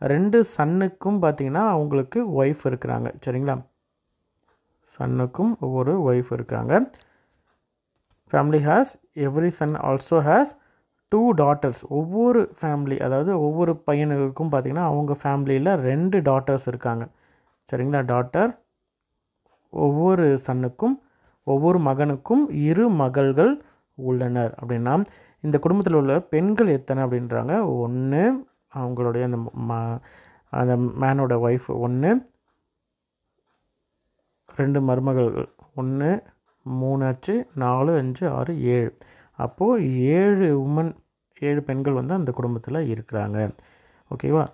2 சன்னுக்கும் பார்த்திங்கன்னா அவங்களுக்கு ஒய்ஃப் இருக்கிறாங்க. சரிங்களா? சன்னுக்கும் ஒரு ஒய்ஃப் இருக்காங்க. Family has every son also has 2 daughters. ஒவ்வொரு ஃபேமிலி, அதாவது ஒவ்வொரு பையனுக்கும் பார்த்திங்கன்னா அவங்க ஃபேமிலியில் 2 டாட்டர்ஸ் இருக்காங்க. சரிங்களா? டாட்டர். ஒவ்வொரு சன்னுக்கும் ஒவ்வொரு மகனுக்கும் 2 மகள்கள் உள்ளனர். அப்படின்னா இந்த குடும்பத்தில் உள்ள பெண்கள் எத்தனை அப்படின்றாங்க. 1 அவங்களுடைய அந்த மேனோட ஒய்ஃப் 1, 2 மருமகள்கள் 1 3 ஆச்சு, 4 5 6 7. அப்போது 7 பெண்கள் வந்து அந்த குடும்பத்தில் இருக்கிறாங்க. ஓகேவா?